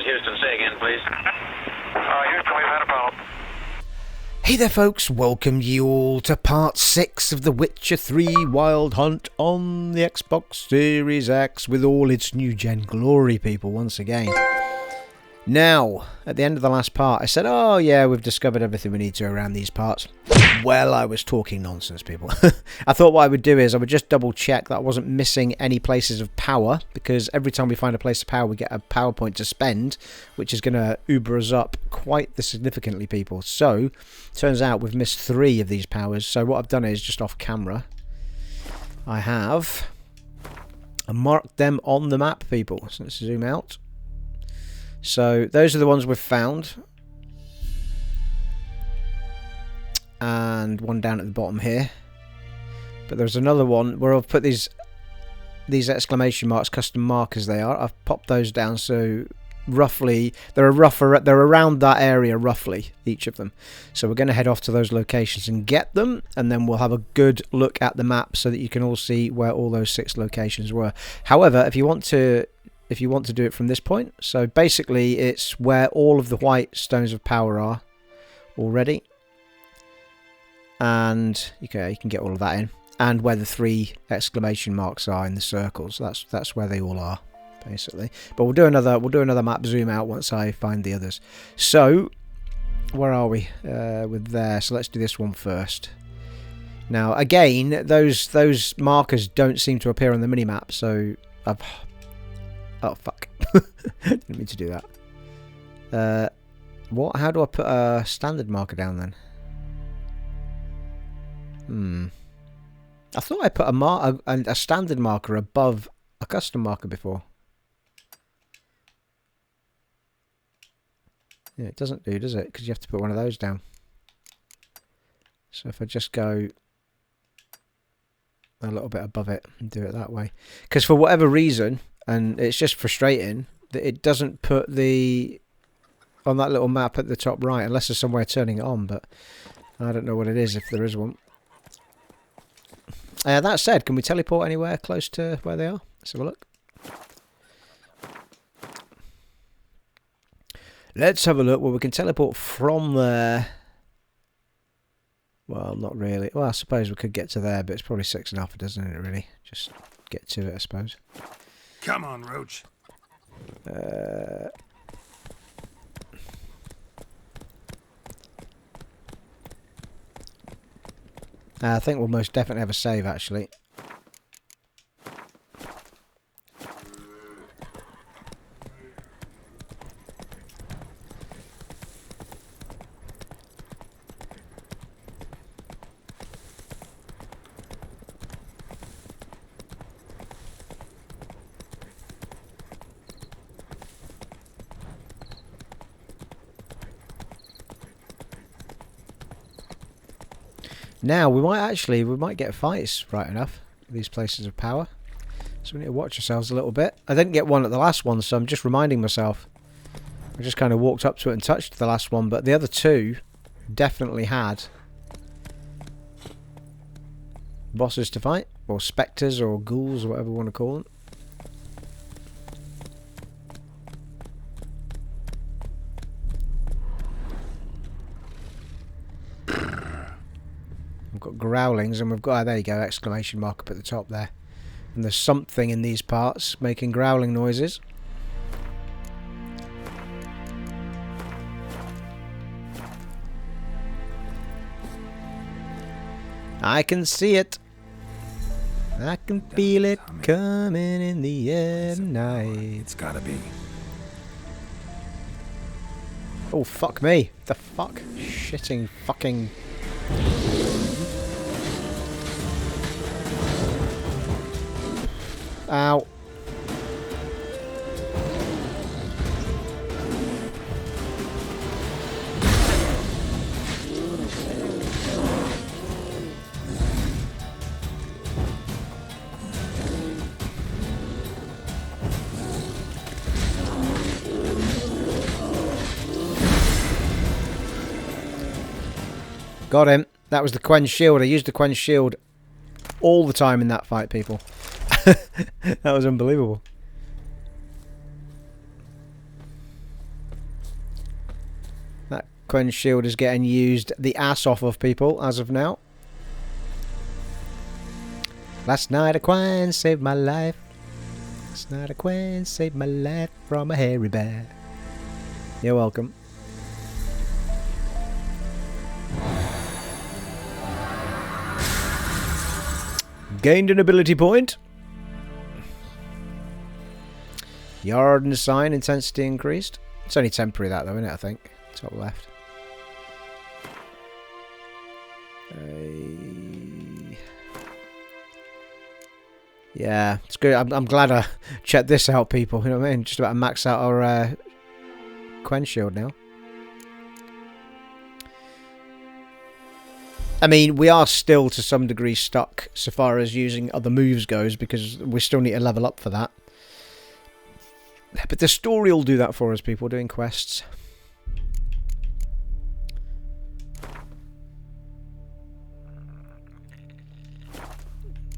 is Houston. Say again, please. Houston, we've had a problem. Hey there folks, welcome you all to part 6 of The Witcher 3 Wild Hunt on the Xbox Series X with all its new gen glory, people, once again. Now, at the end of the last part, I said, oh yeah, we've discovered everything we need to around these parts. Well, I was talking nonsense, people. I thought what I would do is I would just double check that I wasn't missing any places of power, because every time we find a place of power, we get a power point to spend, which is going to Uber us up quite significantly, people. So, turns out we've missed 3 of these powers. So what I've done is, just off camera, I have marked them on the map, people. So let's zoom out. So those are the ones we've found, and one down at the bottom here. But there's another one where I've put these exclamation marks, custom markers they are. I've popped those down, so roughly they're around that area, roughly, each of them. So we're going to head off to those locations and get them, and then we'll have a good look at the map so that you can all see where all those 6 locations were. However, if you want to do it from this point, so basically it's where all of the white stones of power are already, and you can get all of that in, and where the 3 exclamation marks are in the circles. That's where they all are, basically. But we'll do another map zoom out once I find the others. So where are we with there? So let's do this one first. Now again, those markers don't seem to appear on the minimap, so oh, fuck. Didn't mean to do that. What? How do I put a standard marker down then? I thought I put a standard marker above a custom marker before. Yeah, it doesn't do, does it? Because you have to put one of those down. So if I just go a little bit above it and do it that way. Because for whatever reason, and it's just frustrating that it doesn't put on that little map at the top right, unless there's somewhere turning it on, but I don't know what it is, if there is one. That said, can we teleport anywhere close to where they are? Let's have a look. Let's have a look. Well, we can teleport from there. Well, not really. Well, I suppose we could get to there, but it's probably 6.5, doesn't it, really? Just get to it, I suppose. Come on, Roach. I think we'll most definitely have a save, actually. Now, we might get fights, right enough, these places of power. So we need to watch ourselves a little bit. I didn't get one at the last one, so I'm just reminding myself. I just kind of walked up to it and touched the last one, but the other 2 definitely had bosses to fight, or spectres, or ghouls, or whatever we want to call them. We've got growlings, and we've got, there you go, exclamation mark up at the top there. And there's something in these parts making growling noises. I can see it. I can feel it coming in the air tonight. It's gotta be. Oh, fuck me. The fuck? Shitting fucking... Ow. Got him. That was the Quen shield. I used the Quen shield all the time in that fight, people. That was unbelievable. Quench Shield is getting used the ass off of people as of now. Last night a Quen saved my life. Last night a Quen saved my life from a hairy bear. You're welcome. Gained an ability point. Yard and sign intensity increased. It's only temporary that though, isn't it, I think? Top left. Yeah, it's good. I'm glad I checked this out, people. You know what I mean? Just about to max out our Quen Shield now. I mean, we are still to some degree stuck so far as using other moves goes, because we still need to level up for that. But the story will do that for us, people, doing quests.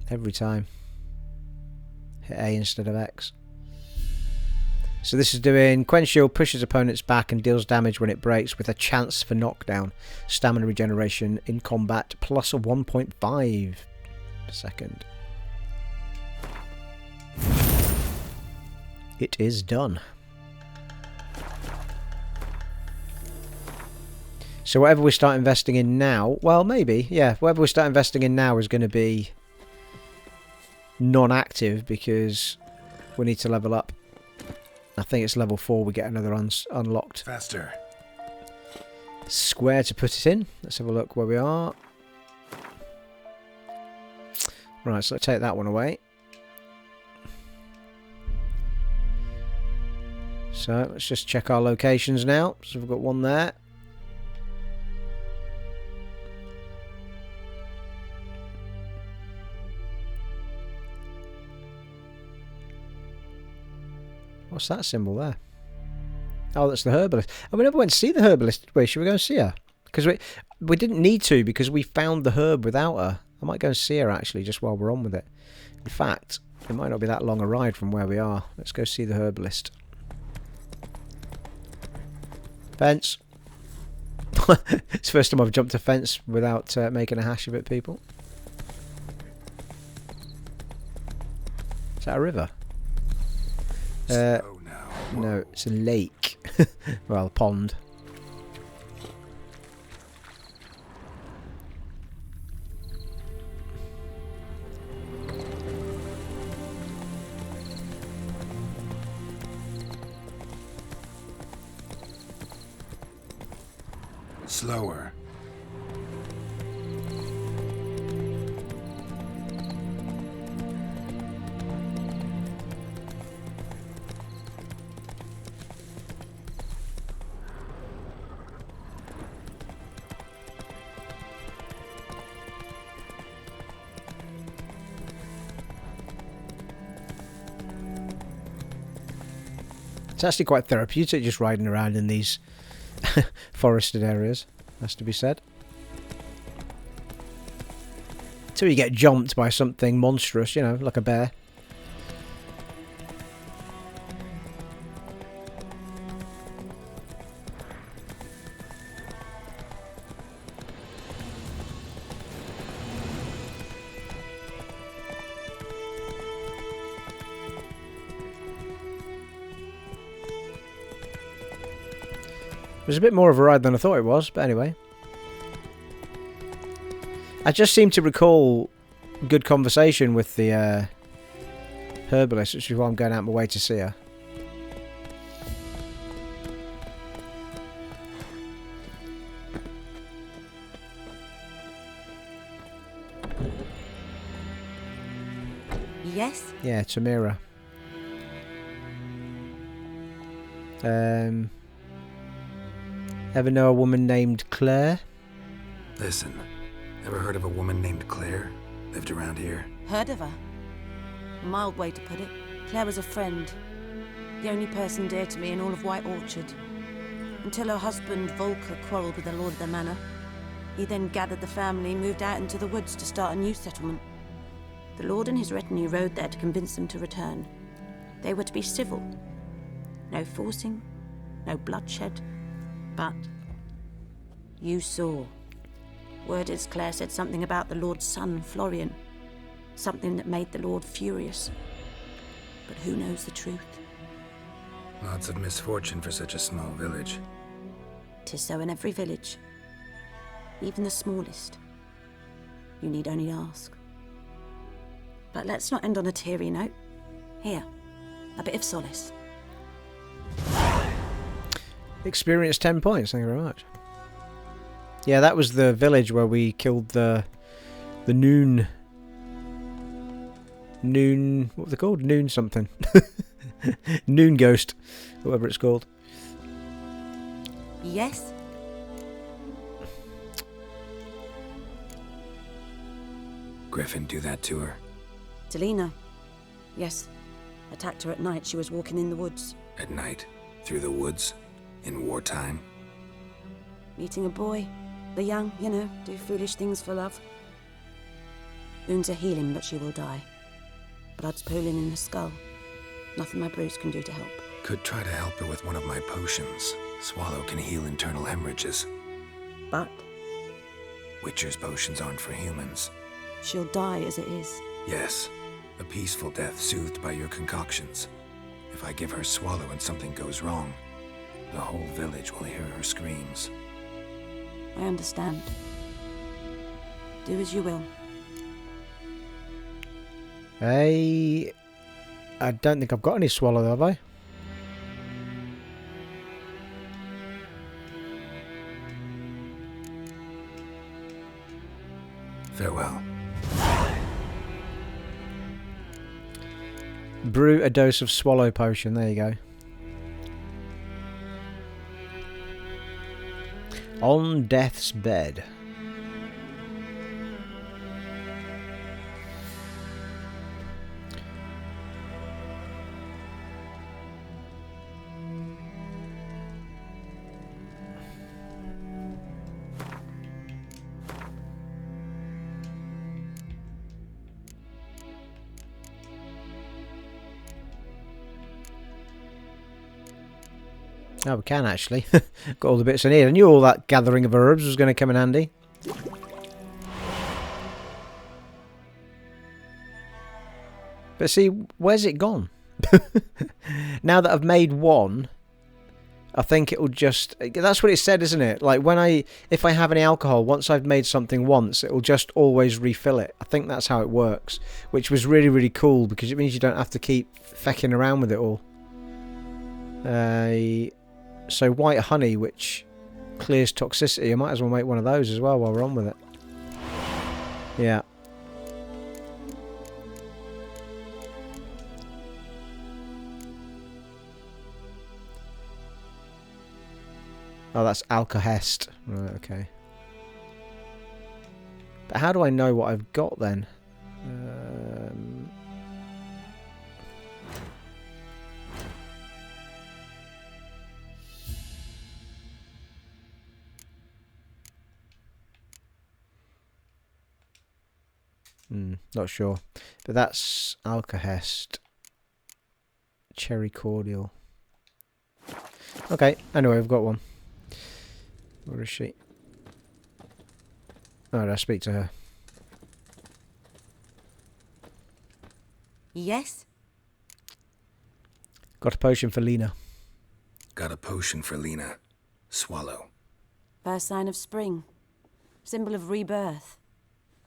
Every time. Hit A instead of X. So this is doing Quen Shield pushes opponents back and deals damage when it breaks with a chance for knockdown. Stamina regeneration in combat plus a 1.5 per second. It is done. So whatever we start investing in now, well maybe, yeah, whatever we start investing in now is going to be non-active because we need to level up. I think it's level 4 we get another unlocked. Faster. Square to put it in. Let's have a look where we are. Right, so let's take that one away. So let's just check our locations now. So we've got one there. What's that symbol there? Oh, that's the Herbalist. And we never went to see the Herbalist. Wait, should we go and see her? Because we didn't need to, because we found the herb without her. I might go and see her, actually, just while we're on with it. In fact, it might not be that long a ride from where we are. Let's go see the Herbalist. Fence. It's the first time I've jumped a fence without making a hash of it, people. Is that a river? No, it's a lake. Well, a pond. Slower. It's actually quite therapeutic just riding around in these forested areas, has to be said. Till you get jumped by something monstrous, you know, like a bear. It was a bit more of a ride than I thought it was, but anyway. I just seem to recall good conversation with the Herbalist, which is why I'm going out my way to see her. Yes? Yeah, Tamira. Ever know a woman named Claire? Listen, ever heard of a woman named Claire? Lived around here? Heard of her? A mild way to put it. Claire was a friend. The only person dear to me in all of White Orchard. Until her husband, Volker, quarrelled with the lord of the manor. He then gathered the family and moved out into the woods to start a new settlement. The lord and his retinue rode there to convince them to return. They were to be civil. No forcing, no bloodshed, but You saw. Word is Claire said something about the Lord's son, Florian. Something that made the Lord furious. But who knows the truth? Lots of misfortune for such a small village. 'Tis so in every village. Even the smallest. You need only ask. But let's not end on a teary note. Here, a bit of solace. Experience 10 points, thank you very much. Yeah, that was the village where we killed the noon, what were they called? Noon something. Noon ghost, whatever it's called. Yes? Griffin do that to her? Delina. Yes. Attacked her at night. She was walking in the woods. At night? Through the woods? In wartime? Meeting a boy. The young, you know, do foolish things for love. Wounds are healing, but she will die. Blood's pooling in her skull. Nothing my brews can do to help. Could try to help her with one of my potions. Swallow can heal internal hemorrhages. But Witcher's potions aren't for humans. she'll die as it is. Yes. A peaceful death soothed by your concoctions. If I give her Swallow and something goes wrong, the whole village will hear her screams. I understand. Do as you will. I don't think I've got any Swallow, have I? Farewell. Brew a dose of Swallow potion, there you go. On death's bed. Oh, we can actually. Got all the bits I need. I knew all that gathering of herbs was going to come in handy. But see, where's it gone? Now that I've made one, I think it'll just... That's what it said, isn't it? Like, if I have any alcohol, once I've made something once, it'll just always refill it. I think that's how it works. Which was really, really cool, because it means you don't have to keep fecking around with it all. So white honey, which clears toxicity. I might as well make one of those as well while we're on with it. Yeah. Oh, that's alcohest. Right, okay. But how do I know what I've got then? Not sure. But that's alcohest. Cherry cordial. Okay, anyway, I've got one. Where is she? Oh, did I speak to her? Yes? Got a potion for Lena. Got a potion for Lena. Swallow. First sign of spring. Symbol of rebirth.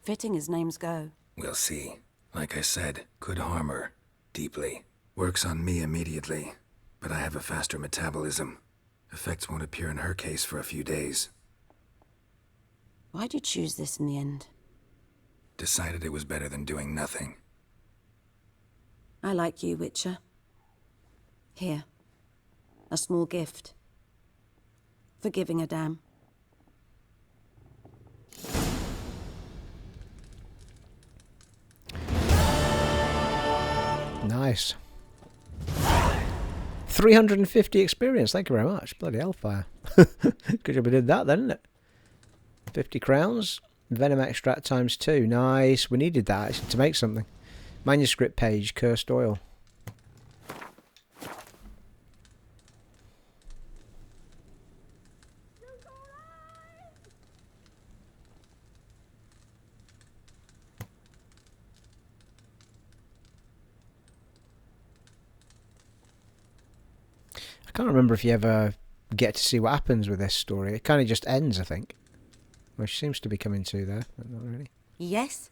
Fitting as names go. We'll see. Like I said, could harm her. Deeply. Works on me immediately. But I have a faster metabolism. Effects won't appear in her case for a few days. Why'd you choose this in the end? Decided it was better than doing nothing. I like you, Witcher. Here. A small gift. For giving a damn. Nice. 350 experience, thank you very much. Bloody hellfire. Good job we did that then, isn't it? 50 crowns. Venom extract times 2. Nice. We needed that actually to make something. Manuscript page, cursed oil. can't remember if you ever get to see what happens with this story. It kind of just ends, I think. Which seems to be coming to there, but not really. Yes?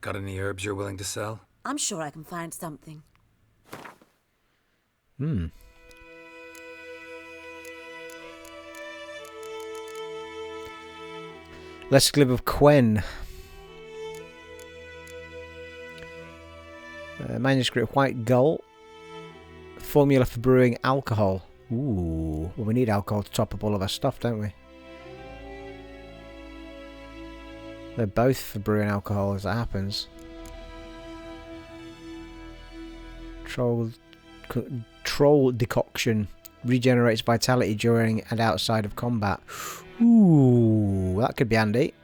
Got any herbs you're willing to sell? I'm sure I can find something. Let's glib of Quen. Manuscript white gull. Formula for brewing alcohol. Ooh. Well, we need alcohol to top up all of our stuff, don't we? They're both for brewing alcohol as that happens. Troll decoction. Regenerates vitality during and outside of combat. Ooh, that could be handy.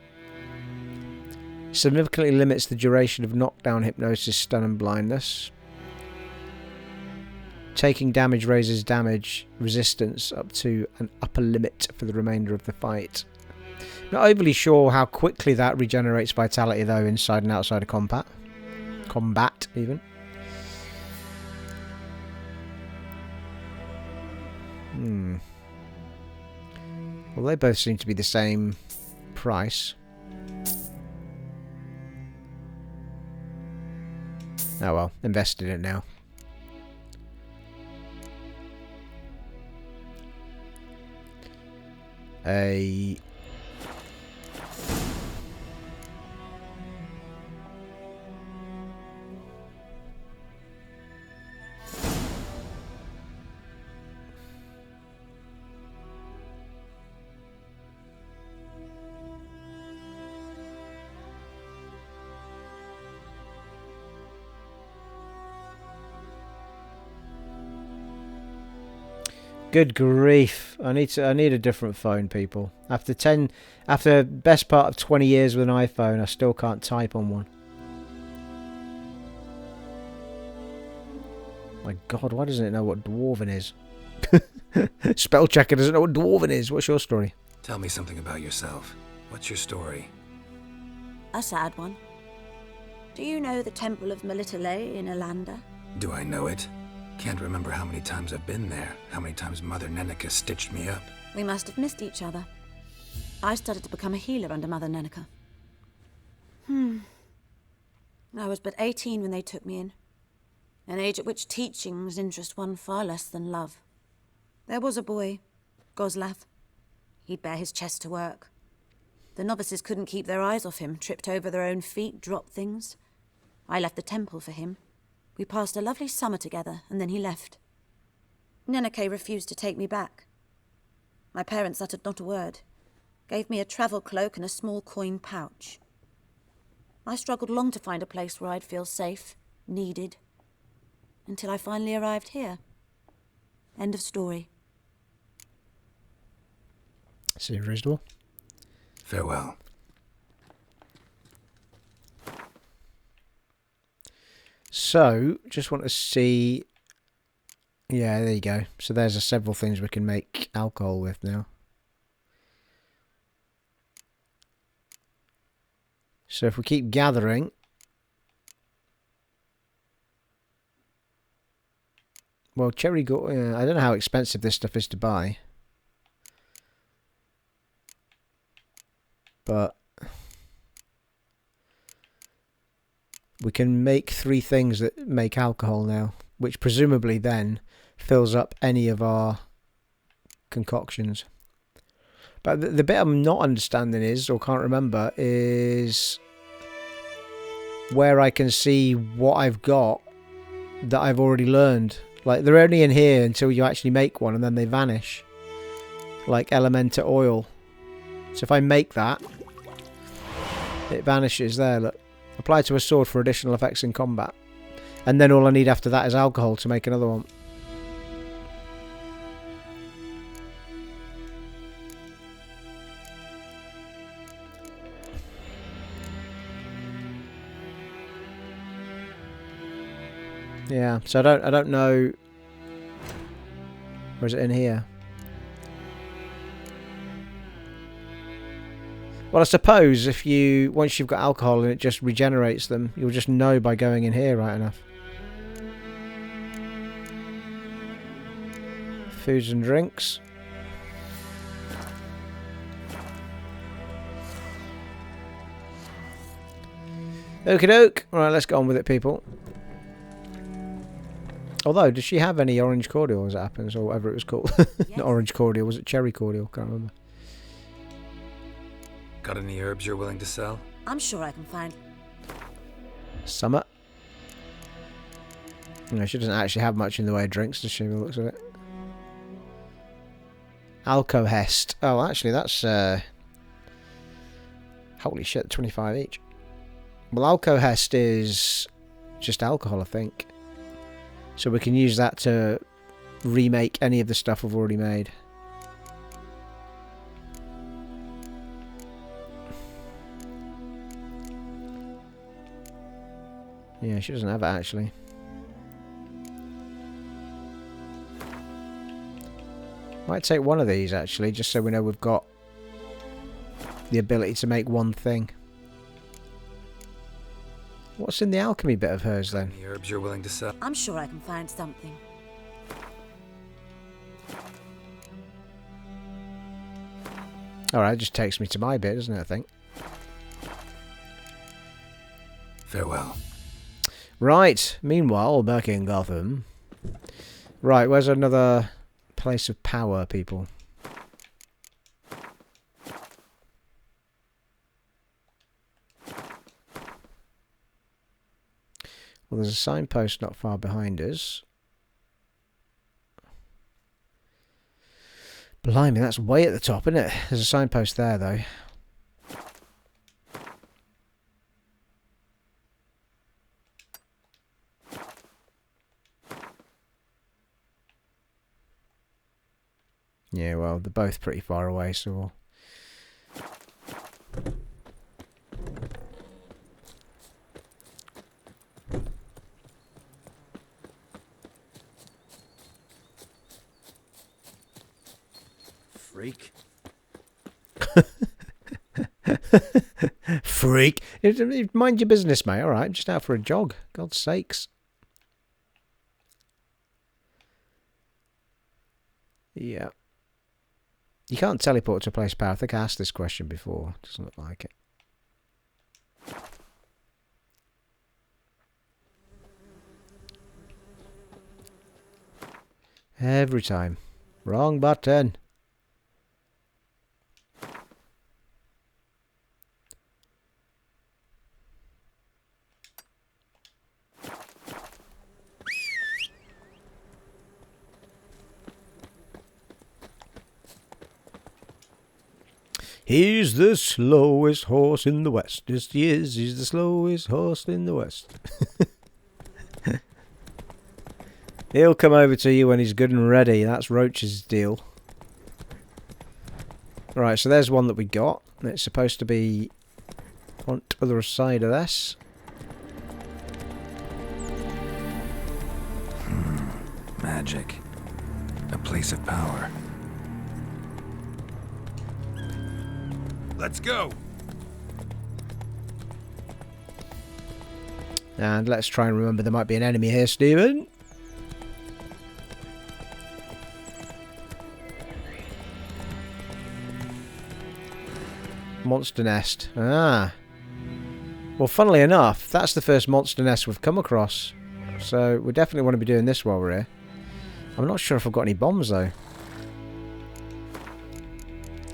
Significantly limits the duration of knockdown, hypnosis, stun and blindness. Taking damage raises damage resistance up to an upper limit for the remainder of the fight. Not overly sure how quickly that regenerates vitality though, inside and outside of combat. Combat, even. Well, they both seem to be the same price. Oh well, invested in it now. Good grief! I need a different phone, people. After best part of 20 years with an iPhone, I still can't type on one. My God, why doesn't it know what Dwarven is? Spell checker doesn't know what Dwarven is. What's your story? Tell me something about yourself. What's your story? A sad one. Do you know the Temple of Melitele in Alanda? Do I know it? Can't remember how many times I've been there, how many times Mother Neneka stitched me up. We must have missed each other. I started to become a healer under Mother Neneka. I was but 18 when they took me in. An age at which teachings interest one far less than love. There was a boy, Goslav. He'd bare his chest to work. The novices couldn't keep their eyes off him, tripped over their own feet, dropped things. I left the temple for him. We passed a lovely summer together, and then he left. Neneke refused to take me back. My parents uttered not a word, gave me a travel cloak and a small coin pouch. I struggled long to find a place where I'd feel safe, needed, until I finally arrived here. End of story. Seems reasonable. Farewell. So, just want to see... Yeah, there you go. So there's several things we can make alcohol with now. So if we keep gathering... Well, I don't know how expensive this stuff is to buy. But... we can make 3 things that make alcohol now, which presumably then fills up any of our concoctions. But the bit I'm not understanding is, or can't remember, is where I can see what I've got that I've already learned. Like, they're only in here until you actually make one, and then they vanish. Like Elementa oil. So if I make that, it vanishes there, look. Apply to a sword for additional effects in combat. And then all I need after that is alcohol to make another one. Yeah, so I don't know. Or is it in here? Well, I suppose if once you've got alcohol and it just regenerates them, you'll just know by going in here right enough. Foods and drinks. Okie doke. Right, let's get on with it, people. Although, does she have any orange cordial as it happens, or whatever it was called? Yes. Not orange cordial, was it cherry cordial? Can't remember. Got any herbs you're willing to sell? I'm sure I can find. Summer. No, she doesn't actually have much in the way of drinks, does she, by the looks of it? Alcohest. Oh, actually, that's... Holy shit, 25 each. Well, Alcohest is just alcohol, I think. So we can use that to remake any of the stuff we've already made. Yeah, she doesn't have it, actually. Might take one of these, actually, just so we know we've got the ability to make one thing. What's in the alchemy bit of hers, then? Any herbs you're willing to sell? I'm sure I can find something. Alright, it just takes me to my bit, doesn't it, I think? Farewell. Right, meanwhile, back in Gotham. Right, where's another place of power, people? Well, there's a signpost not far behind us. Blimey, that's way at the top, isn't it? There's a signpost there, though. Yeah, well, they're both pretty far away, so we'll... Freak. Freak. Mind your business, mate. Alright, just out for a jog. God's sakes. Yeah. You can't teleport to a place of power. I think I asked this question before. Doesn't look like it. Every time. Wrong button. He's the slowest horse in the West. Yes, he is. He's the slowest horse in the West. He'll come over to you when he's good and ready. That's Roach's deal. Right, so there's one that we got. It's supposed to be on the other side of this. Magic. A place of power. Let's go! And let's try and remember there might be an enemy here, Stephen. Monster nest. Ah. Well, funnily enough, that's the first monster nest we've come across. So we definitely want to be doing this while we're here. I'm not sure if I've got any bombs, though.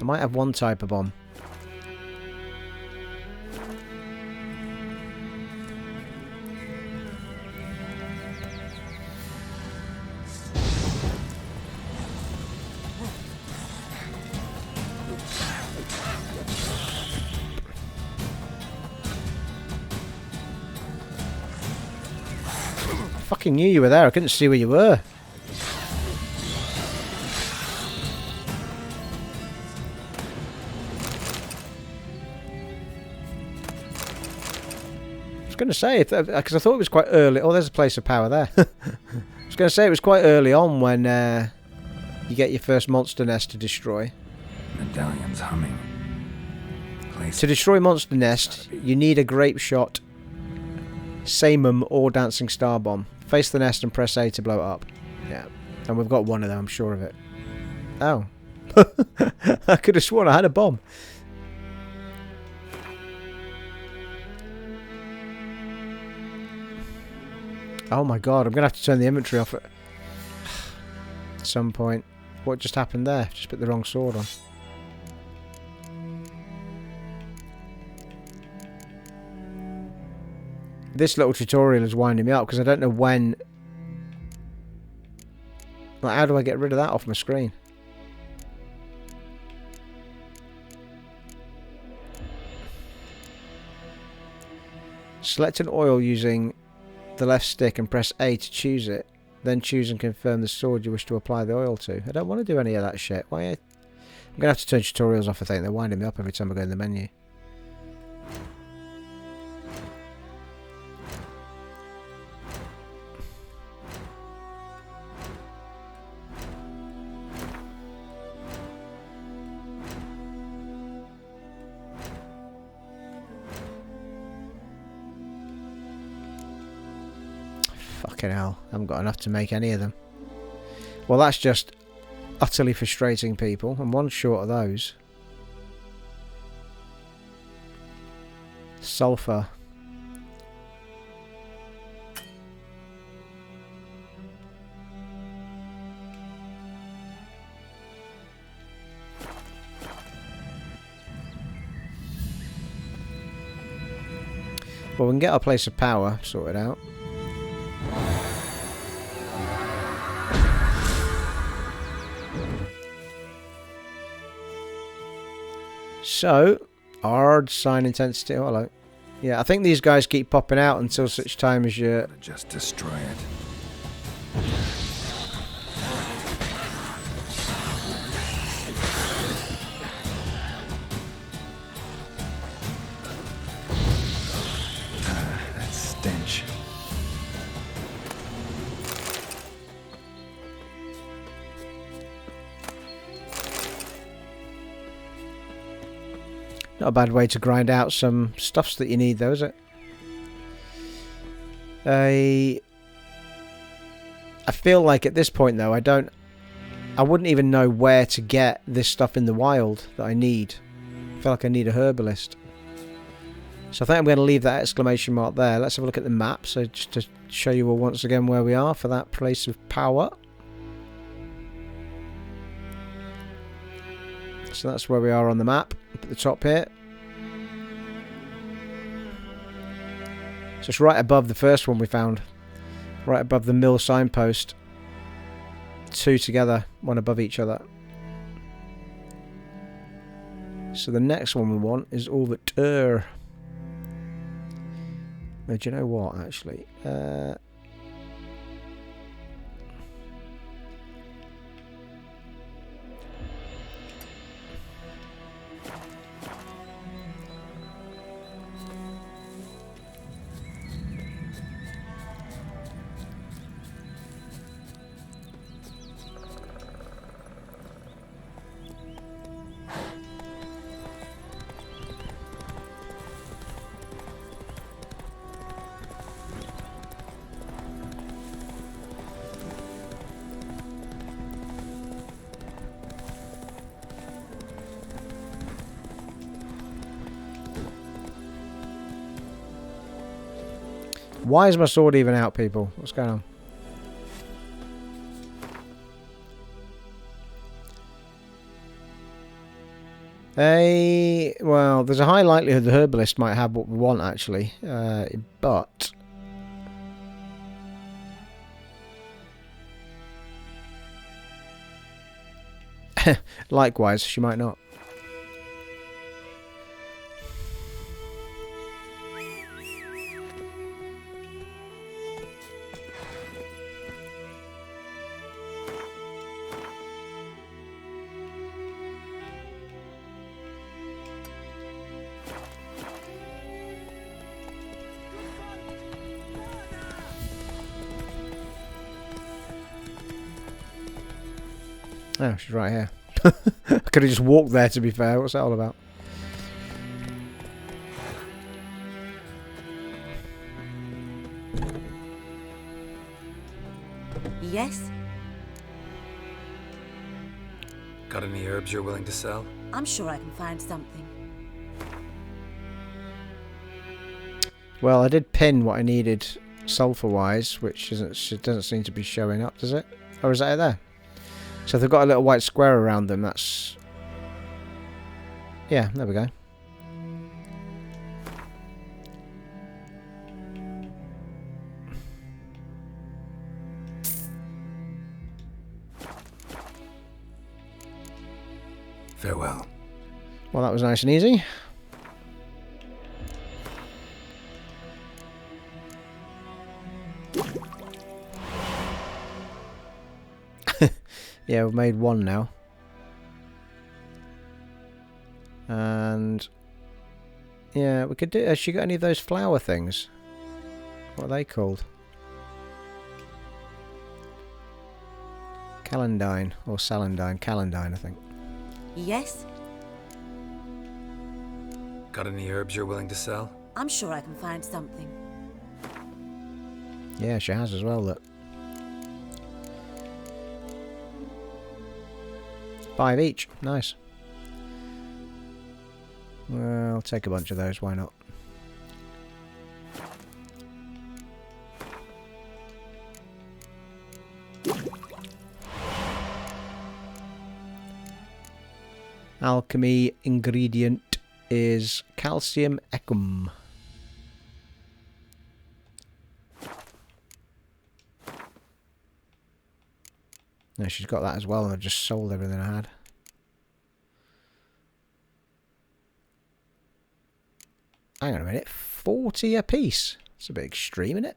I might have one type of bomb. Fucking knew you were there. I couldn't see where you were. I was going to say, because I thought it was quite early. Oh, there's a place of power there. I was going to say it was quite early on when you get your first monster nest to destroy. Medallion's humming. Place To destroy monster nest, you need a grape shot, samum, or dancing star bomb. Face the nest and press A to blow it up. Yeah. And we've got one of them, I'm sure of it. Oh. I could have sworn I had a bomb. Oh my god, I'm going to have to turn the inventory off at some point. What just happened there? Just put the wrong sword on. This little tutorial is winding me up because I don't know when... Like, how do I get rid of that off my screen? Select an oil using the left stick and press A to choose it. Then choose and confirm the sword you wish to apply the oil to. I don't want to do any of that shit. Why? I'm going to have to turn tutorials off, I think. They're winding me up every time I go in the menu. Fucking hell, I haven't got enough to make any of them. Well, that's just utterly frustrating, people. I'm one short of those. Sulfur. Well, we can get our place of power sorted out. So, hard sign intensity. Oh, hello. Yeah, I think these guys keep popping out until such time as you... Just destroy it. That stench. Not a bad way to grind out some stuffs that you need, though, is it? I feel like at this point, though, I wouldn't even know where to get this stuff in the wild that I need. I feel like I need a herbalist. So I think I'm going to leave that exclamation mark there. Let's have a look at the map. So just to show you all once again where we are for that place of power. So that's where we are on the map, up at the top here. So it's right above the first one we found. Right above the mill signpost. Two together, one above each other. So the next one we want is over there. Now, do you know what, actually? Why is my sword even out, people? What's going on? Well, there's a high likelihood the herbalist might have what we want, actually. But... likewise, she might not. Oh, she's right here. I could have just walked there, to be fair. What's that all about? Yes? Got any herbs you're willing to sell? I'm sure I can find something. Well, I did pin what I needed sulphur-wise, which doesn't seem to be showing up, does it? Or is that it there? So if they've got a little white square around them, that's... Yeah, there we go. Farewell. Well, that was nice and easy. Yeah, we've made one now. And... yeah, we could do... Has she got any of those flower things? What are they called? Calendine. Or Salandine. Calendine, I think. Yes? Got any herbs you're willing to sell? I'm sure I can find something. Yeah, she has as well, look. 5 each. Nice. Well, I'll take a bunch of those, why not? Alchemy ingredient is calcium ecum. No, she's got that as well, and I've just sold everything I had. Hang on a minute, 40 a piece. It's a bit extreme, isn't it?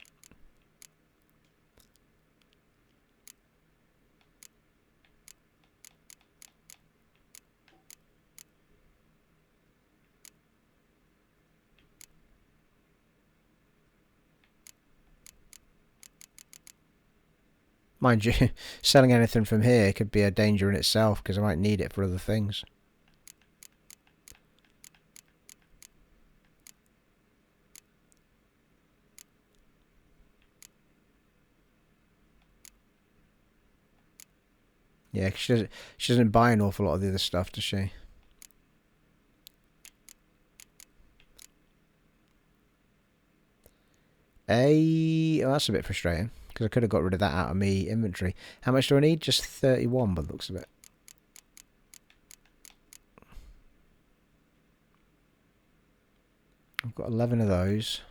Mind you, selling anything from here could be a danger in itself, because I might need it for other things. Yeah, she doesn't buy an awful lot of the other stuff, does she? Oh, that's a bit frustrating, because I could have got rid of that out of me inventory. How much do I need? Just 31 by the looks of it. I've got 11 of those.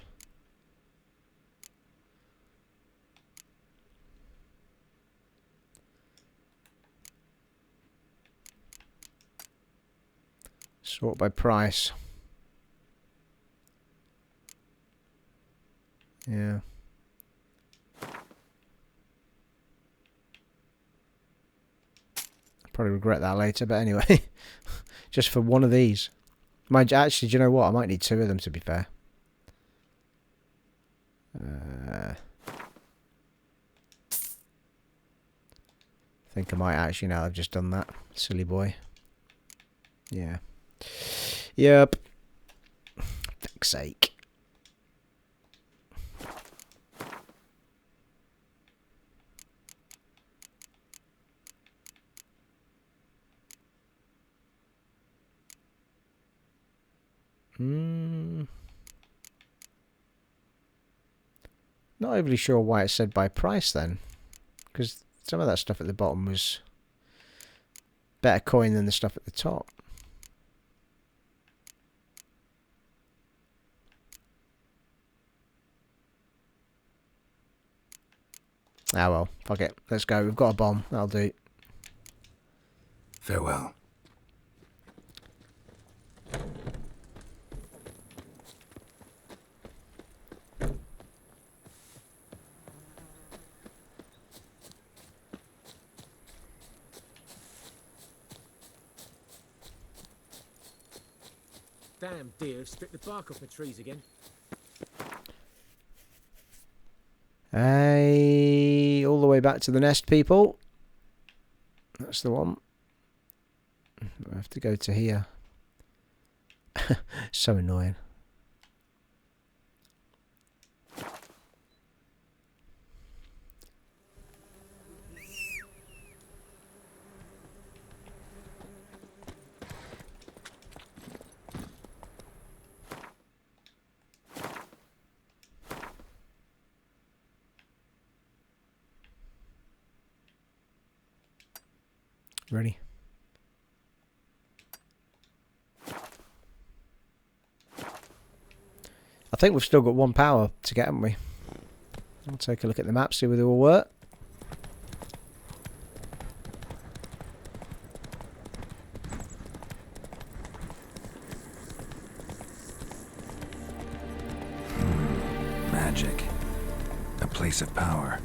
Sort by price. Yeah. Probably regret that later, but anyway. Just for one of these. Actually, do you know what? I might need 2 of them, to be fair. I think I might actually, now I've just done that. Silly boy. Yeah. Yep. Fuck's sake. Not overly sure why it said by price then, because some of that stuff at the bottom was better coin than the stuff at the top. Ah well, fuck it. Let's go. We've got a bomb. That'll do. Farewell. Damn deer have stripped the bark off the trees again. Hey, all the way back to the nest, people. That's the one. I have to go to here. So annoying. Ready? I think we've still got one power to get, haven't we? I'll take a look at the map, see where they all work. Magic. A place of power.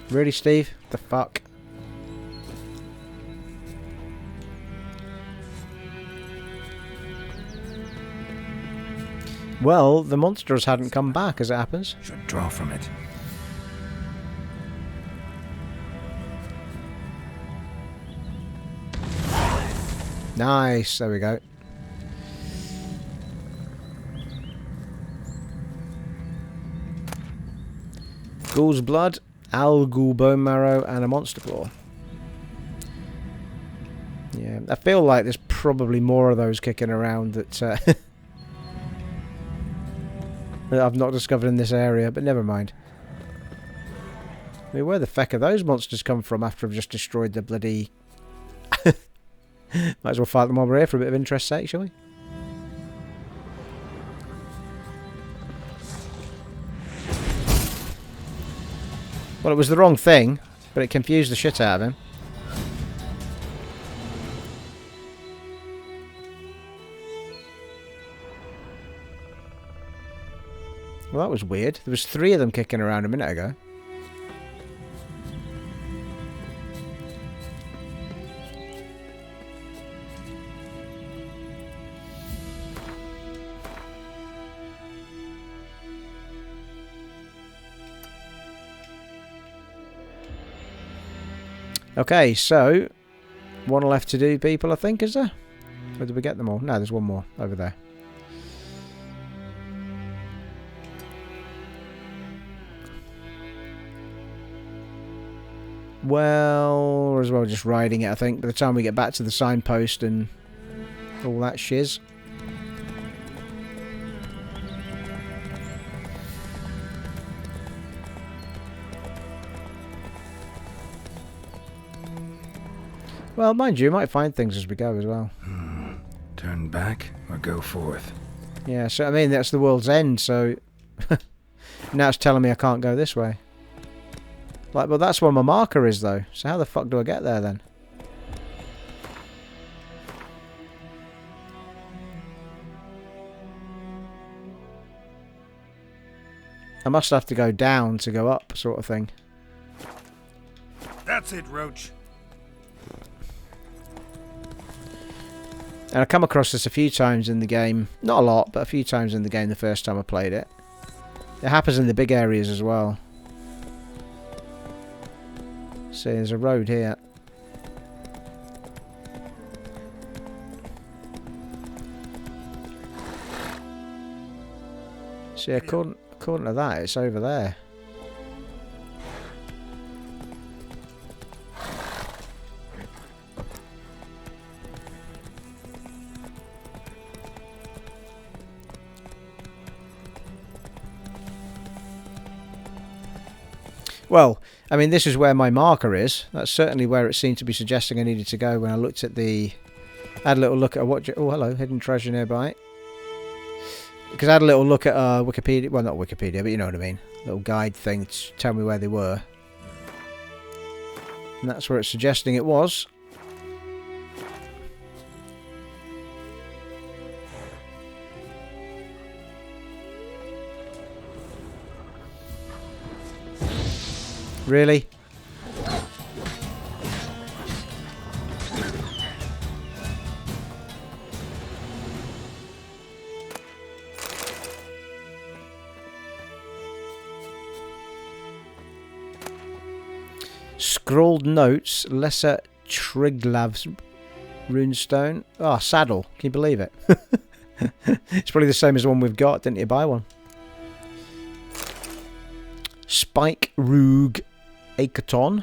Really, Steve? The fuck? Well, the monsters hadn't come back, as it happens. Should draw from it. Nice, there we go. Ghoul's blood, Ghoul bone marrow, and a monster claw. Yeah, I feel like there's probably more of those kicking around that, that I've not discovered in this area, but never mind. I mean, where the feck have those monsters come from after I've just destroyed the bloody... Might as well fight them while we're here for a bit of interest's sake, shall we? Well, it was the wrong thing, but it confused the shit out of him. Well, that was weird. There was 3 of them kicking around a minute ago. Okay, so one left to do, people, I think, is there? Or did we get them all? No, there's one more over there. Well, we're as well just riding it, I think, by the time we get back to the signpost and all that shiz. Well, mind you, might find things as we go as well. Turn back or go forth? Yeah, so I mean, that's the world's end, so... now it's telling me I can't go this way. Like, well, that's where my marker is, though. So how the fuck do I get there, then? I must have to go down to go up, sort of thing. That's it, Roach. And I come across this a few times in the game. Not a lot, but a few times in the game the first time I played it. It happens in the big areas as well. See, there's a road here. See, according to that, it's over there. Well, I mean, this is where my marker is. That's certainly where it seemed to be suggesting I needed to go when I looked at the... I had a little look at what... Oh, hello, hidden treasure nearby. Because I had a little look at Wikipedia... Well, not Wikipedia, but you know what I mean. Little guide thing to tell me where they were. And that's where it's suggesting it was. Really? Scrawled notes, lesser Triglavs. Runestone. Oh, saddle. Can you believe it? It's probably the same as the one we've got. Didn't you buy one? Spikeroog aketon.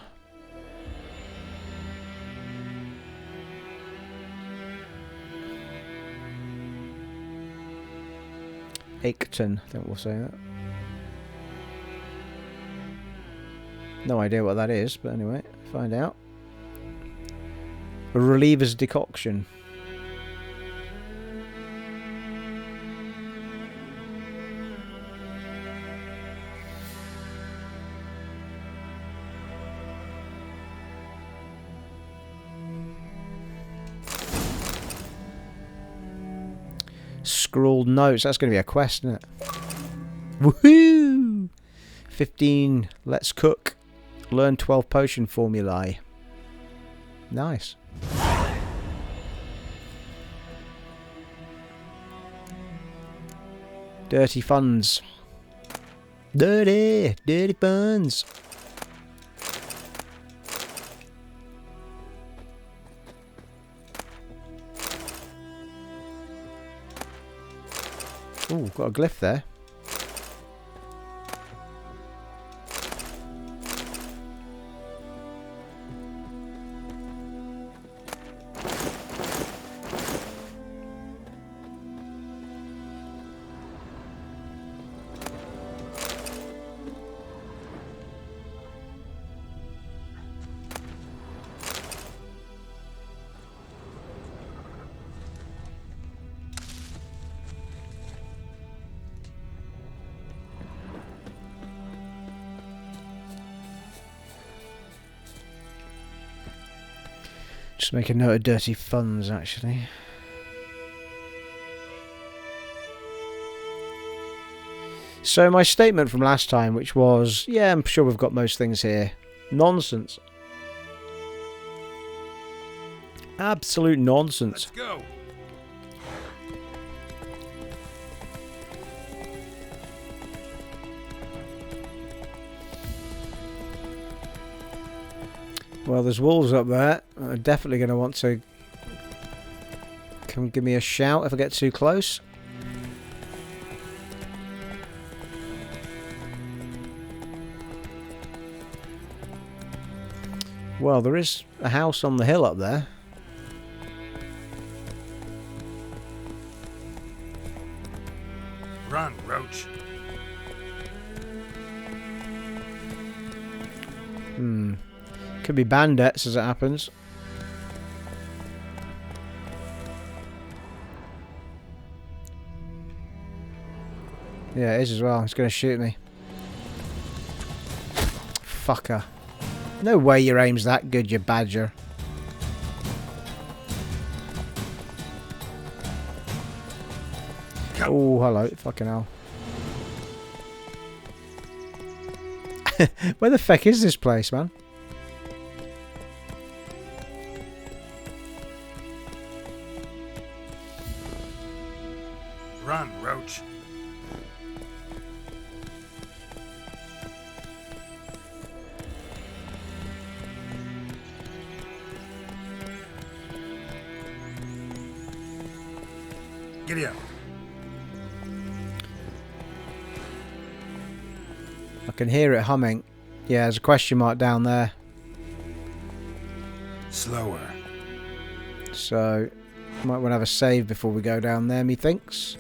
Aketon. I think we'll say that. No idea what that is, but anyway, find out. A reliever's decoction. Scrawled notes. That's going to be a quest, isn't it? Woohoo! 15. Let's cook. Learn 12 potion formulae. Nice. Dirty funds. Dirty funds. Ooh, got a glyph there. Just make a note of dirty funds, actually. So my statement from last time, which was, yeah, I'm sure we've got most things here. Nonsense. Absolute nonsense. Let's go. Well, there's wolves up there. I'm definitely going to want to come give me a shout if I get too close. Well, there is a house on the hill up there. Run, Roach. Could be bandits as it happens. Yeah, it is as well. It's going to shoot me. Fucker. No way your aim's that good, you badger. Oh, hello. Fucking hell. Where the fuck is this place, man? Run, Roach. Giddy up. I can hear it humming. Yeah, there's a question mark down there. Slower. So, might want to have a save before we go down there, methinks.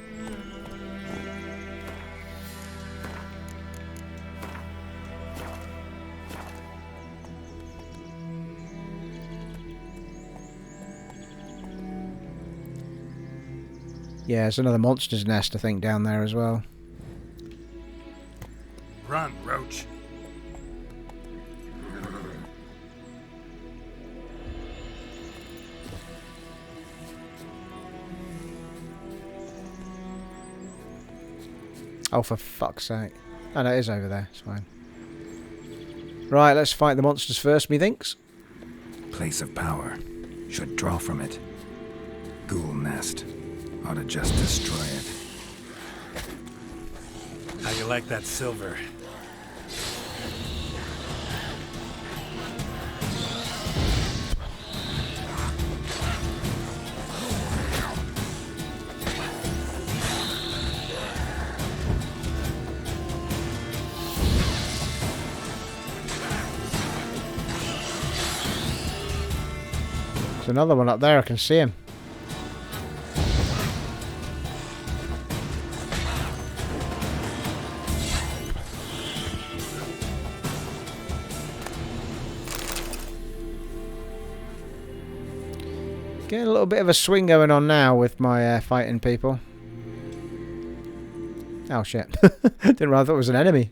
Yeah, there's another monster's nest, I think, down there as well. Run, Roach. Oh, for fuck's sake. Oh, no, it is over there. It's fine. Right, let's fight the monsters first, methinks. Place of power. Should draw from it. Ghoul nest. Ought to just destroy it. How you like that silver? There's another one up there, I can see him. Getting a little bit of a swing going on now with my fighting people. Oh shit. Didn't realize that was an enemy.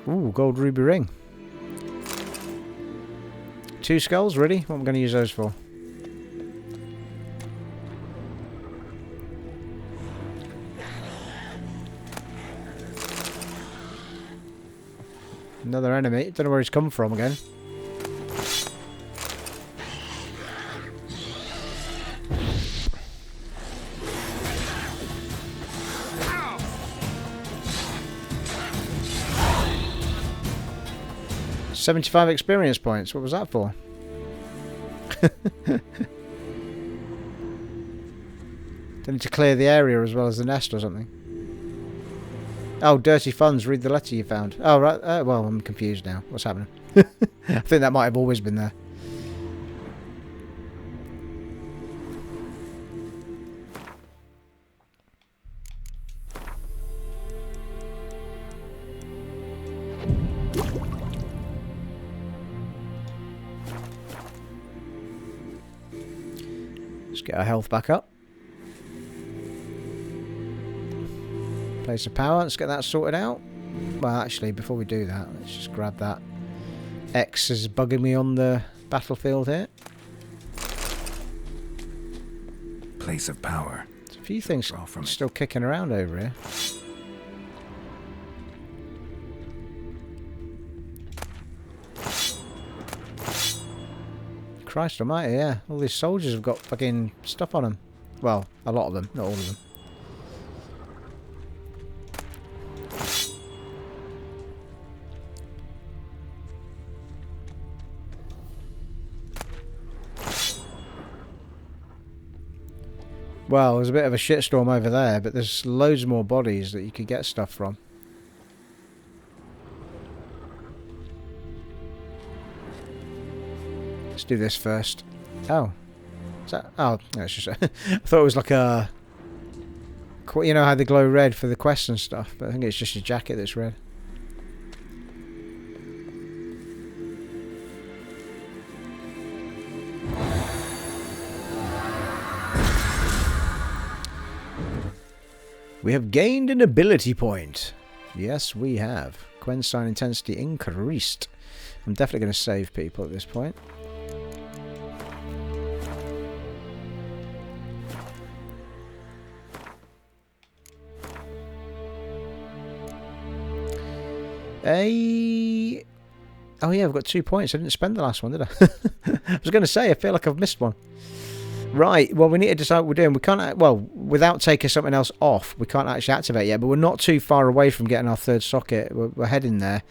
Ooh, gold ruby ring. 2 skulls, really? What am I going to use those for? Another enemy. Don't know where he's come from again. $75 experience points. What was that for? Don't need to clear the area as well as the nest or something. Oh, dirty funds. Read the letter you found. Oh, right. Well, I'm confused now. What's happening? I think that might have always been there. Let's get our health back up. Place of power. Let's get that sorted out. Well, actually, before we do that, let's just grab that. X is bugging me on the battlefield here. Place of power. There's a few things still kicking around over here. Christ almighty, yeah. All these soldiers have got fucking stuff on them. Well, a lot of them, not all of them. Well, there's a bit of a shitstorm over there, but there's loads more bodies that you could get stuff from. Let's do this first. Oh. Is that? Oh, no, it's just... I thought it was like a... You know how they glow red for the quests and stuff, but I think it's just your jacket that's red. We have gained an ability point. Yes, we have. Quensign intensity increased. I'm definitely going to save people at this point. Oh yeah, I've got 2 points. I didn't spend the last one, did I? I was going to say, I feel like I've missed one. Right, well, we need to decide what we're doing. We can't, well, without taking something else off, we can't actually activate yet, but we're not too far away from getting our 3rd socket. We're heading there.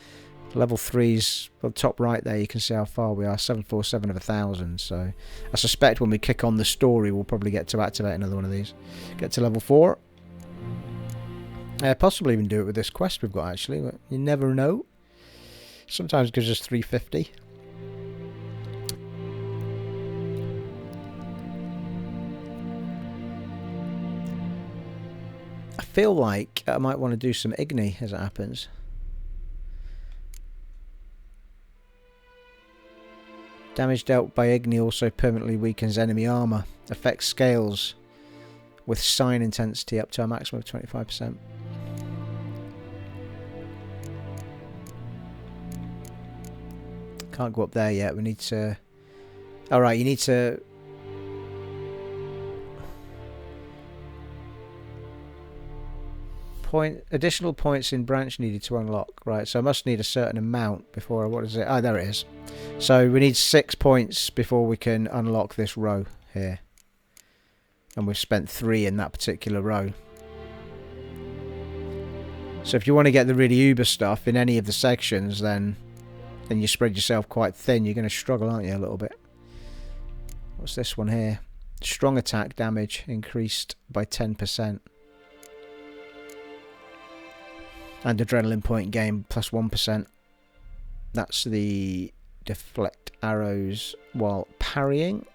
Level 3's well, top right there, you can see how far we are. 747 of 1,000, so I suspect when we click on the story, we'll probably get to activate another one of these. Get to level 4. Possibly even do it with this quest we've got, actually, but you never know. Sometimes it gives us 350. I feel like I might want to do some Igni as it happens. Damage dealt by Igni also permanently weakens enemy armor. Affects scales with sign intensity up to a maximum of 25%. Can't go up there yet. We need to... Alright, you need to... Additional points in branch needed to unlock. Right, so I must need a certain amount before... What is it? Oh, there it is. So we need 6 points before we can unlock this row here. And we've spent 3 in that particular row. So if you want to get the really uber stuff in any of the sections, then and you spread yourself quite thin, you're going to struggle, aren't you, a little bit. What's this one here? Strong attack damage increased by 10%. And adrenaline point gain plus 1%. That's the deflect arrows while parrying.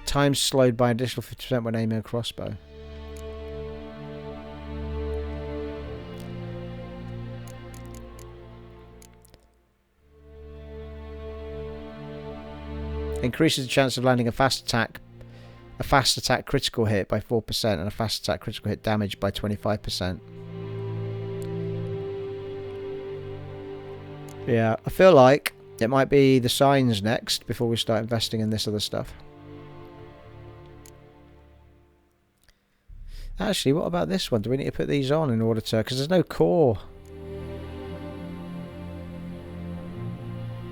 Time slowed by an additional 50% when aiming a crossbow. Increases the chance of landing a fast attack critical hit by 4% and a fast attack critical hit damage by 25%. Yeah, I feel like it might be the signs next before we start investing in this other stuff. Actually, what about this one? Do we need to put these on in order to... because there's no core.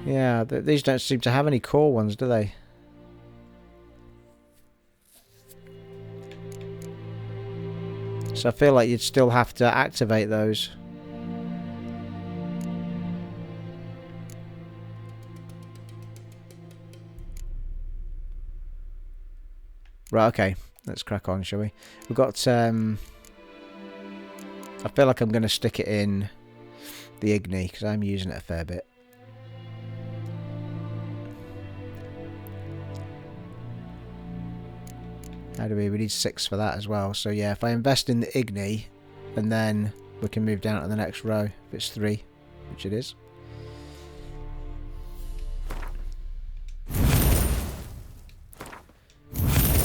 Yeah, these don't seem to have any core ones, do they? So I feel like you'd still have to activate those. Right, okay. Let's crack on, shall we? We've got... I feel like I'm going to stick it in the Igni, because I'm using it a fair bit. How do we need 6 for that as well. So yeah, if I invest in the Igni, and then we can move down to the next row if it's 3, which it is.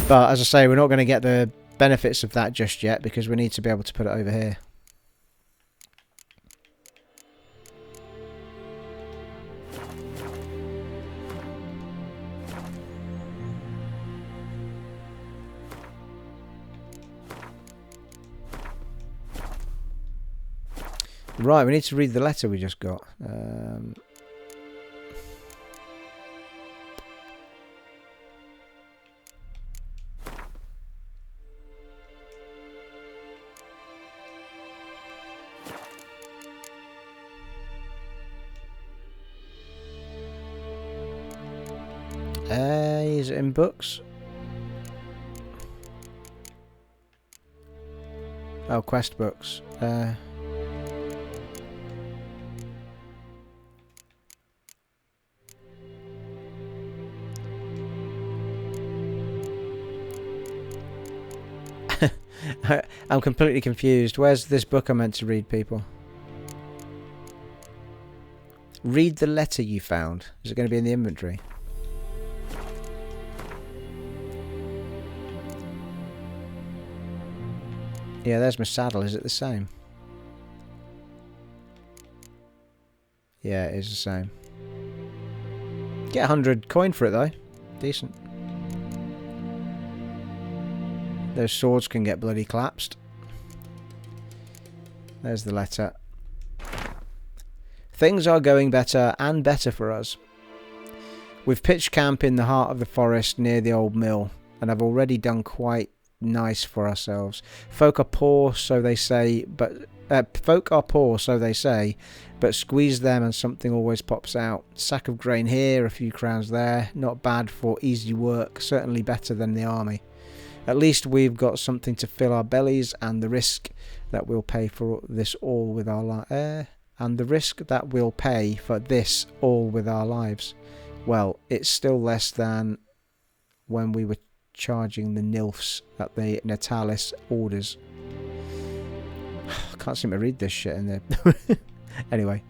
But as I say, we're not going to get the benefits of that just yet because we need to be able to put it over here. Right, we need to read the letter we just got. Is it in books? Oh, quest books. I'm completely confused. Where's this book I'm meant to read, people? Read the letter you found. Is it going to be in the inventory? Yeah, there's my saddle. Is it the same? Yeah, it is the same. Get 100 coin for it, though. Decent. Those swords can get bloody collapsed. There's the letter. Things are going better and better for us. We've pitched camp in the heart of the forest near the old mill, and have already done quite nice for ourselves. Folk are poor, so they say, but squeeze them and something always pops out. Sack of grain here, a few crowns there. Not bad for easy work. Certainly better than the army. At least we've got something to fill our bellies, and the risk that we'll pay for this all with our lives. Well, it's still less than when we were charging the nilfs at the Natalis orders. I can't seem to read this shit in there. Anyway,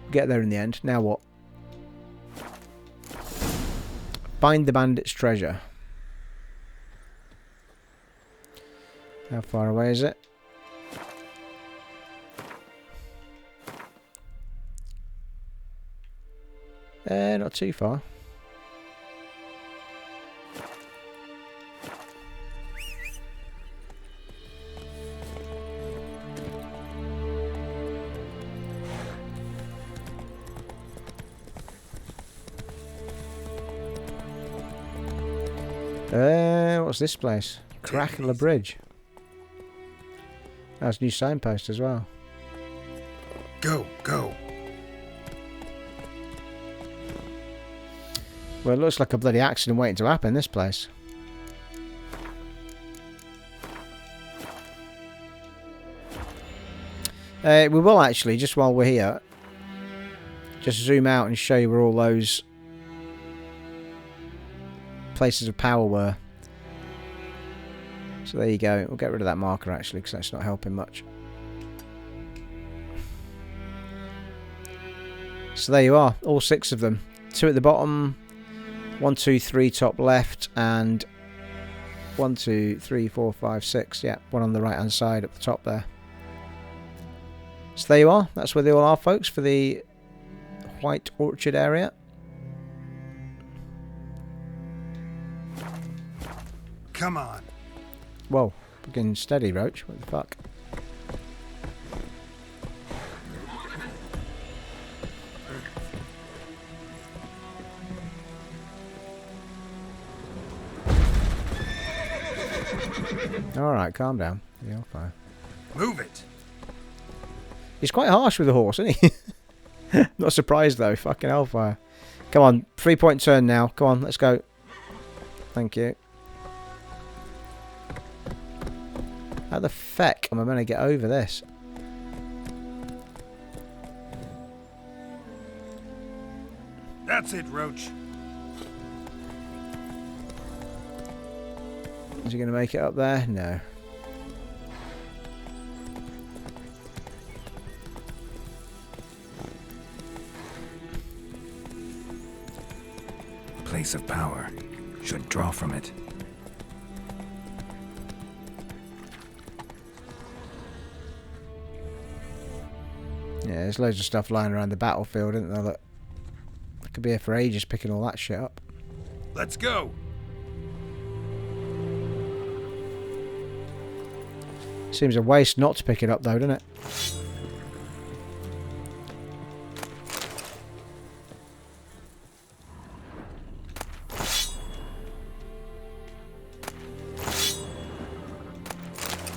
we'll get there in the end. Now what? Find the bandit's treasure. How far away is it? Not too far. What's this place? Crackler Bridge. That's a new signpost as well. Go, go. Well, it looks like a bloody accident waiting to happen, this place. We will actually, just while we're here, just zoom out and show you where all those places of power were. So there you go. We'll get rid of that marker actually, because that's not helping much. So there you are, all 6 of them. 2 at the bottom, 1, 2, 3 top left, and 1, 2, 3, 4, 5, 6. Yeah, one on the right hand side at the top there. So there you are. That's where they all are, folks, for the White Orchard area. Come on. Whoa, fucking steady, Roach. What the fuck? Alright, calm down. Yeah, fine. Move it. He's quite harsh with the horse, isn't he? Not surprised though, fucking hellfire. Come on, 3-point turn now. Come on, let's go. Thank you. How the feck am I going to get over this? That's it, Roach. Is he going to make it up there? No. Place of power. Should draw from it. Yeah, there's loads of stuff lying around the battlefield, isn't there? That I could be here for ages picking all that shit up. Let's go. Seems a waste not to pick it up though, doesn't it?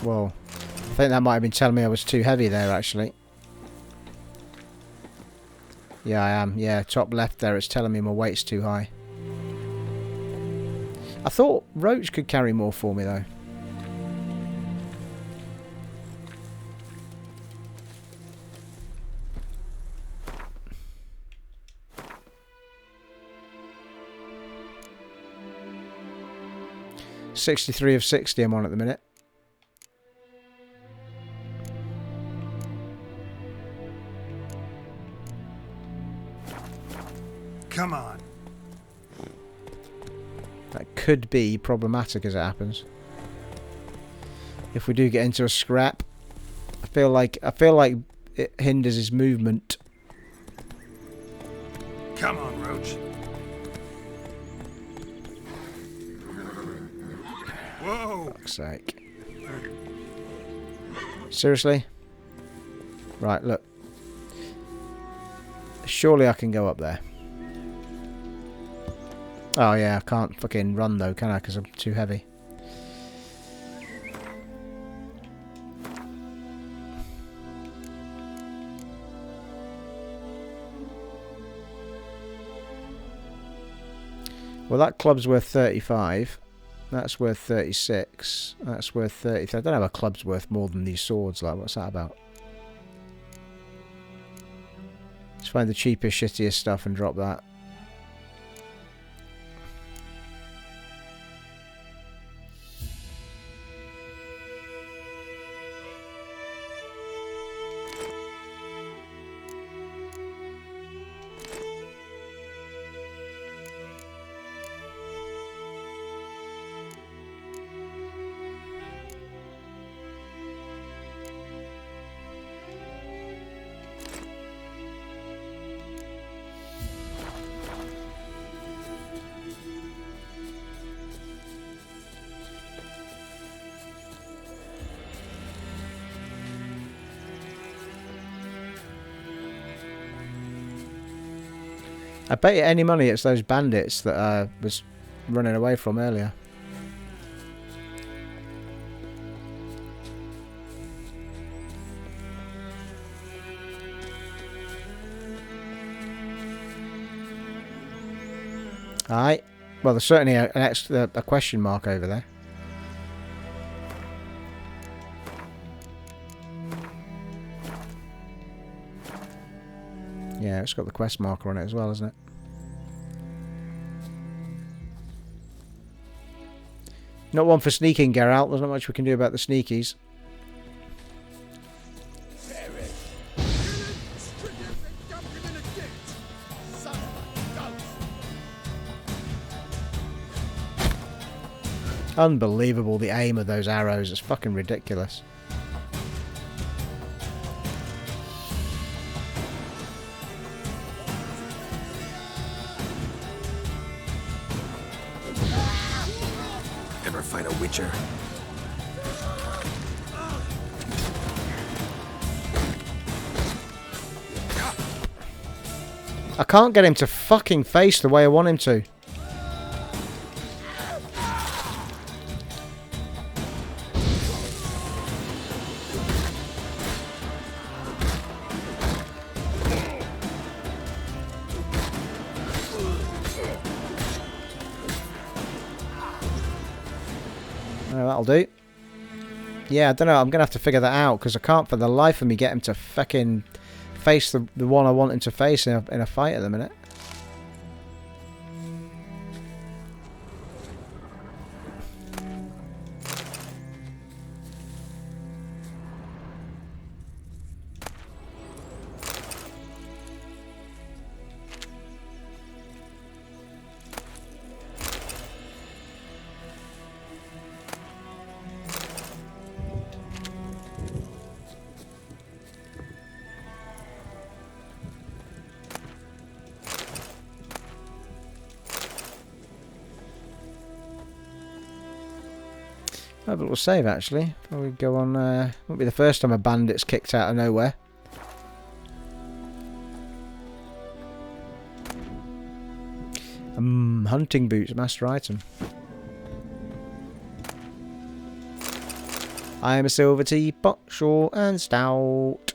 Whoa. I think that might have been telling me I was too heavy there, actually. Yeah, I am. Yeah, top left there, it's telling me my weight's too high. I thought Roach could carry more for me, though. $63 of 60 I'm on at the minute. Come on. That could be problematic as it happens. If we do get into a scrap, I feel like it hinders his movement. Come on, Roach. Whoa. Fuck's sake. Seriously? Right, look. Surely I can go up there. Oh yeah, I can't fucking run though, can I? Because I'm too heavy. Well, that club's worth 35. That's worth 36. That's worth 30. I don't know if a club's worth more than these swords. Like, what's that about? Let's find the cheapest, shittiest stuff and drop that. I bet you any money it's those bandits that I was running away from earlier. Aye. Well, there's certainly a question mark over there. Yeah, it's got the quest marker on it as well, isn't it? Not one for sneaking, Geralt. There's not much we can do about the sneakies. Unbelievable, the aim of those arrows. It's fucking ridiculous. Ever fight a witcher? I can't get him to fucking face the way I want him to. That'll do. Yeah, I don't know. I'm going to have to figure that out because I can't for the life of me get him to fucking face the one I want him to face in a fight at the minute. Oh, but we'll save actually. Before we go on, won't be the first time a bandit's kicked out of nowhere. Hunting boots, master item. I am a silver teapot, short and stout.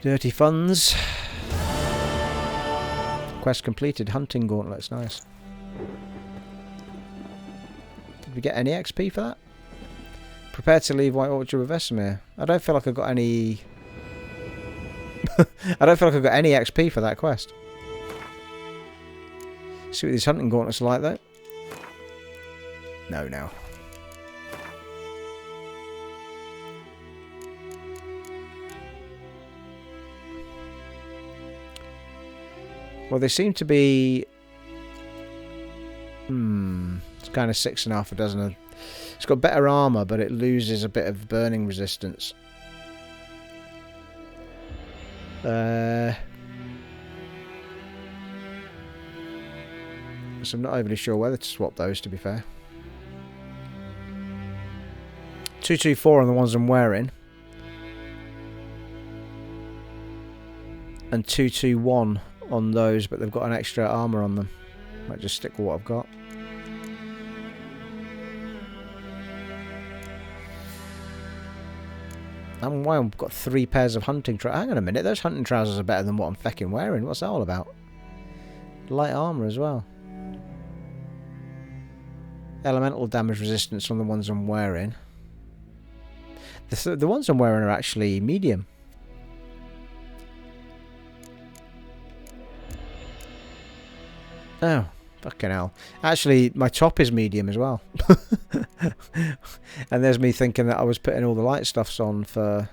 Dirty funds. Quest completed. Hunting gauntlets. Nice. Did we get any XP for that? Prepare to leave White Orchard with Vizimere. I don't feel like I got any... I don't feel like I got any XP for that quest. See what these hunting gauntlets are like though. No. Well, they seem to be... It's kind of 6.5 a dozen. It's got better armour, but it loses a bit of burning resistance. So I'm not overly sure whether to swap those, to be fair. 224 on the ones I'm wearing. And 221 on those, but they've got an extra armour on them. Might just stick with what I've got. And why I've got 3 pairs of hunting trousers. Hang on a minute, those hunting trousers are better than what I'm fecking wearing. What's that all about? Light armour as well. Elemental damage resistance on the ones I'm wearing. The ones I'm wearing are actually medium. Oh, fucking hell. Actually, my top is medium as well. And there's me thinking that I was putting all the light stuffs on for...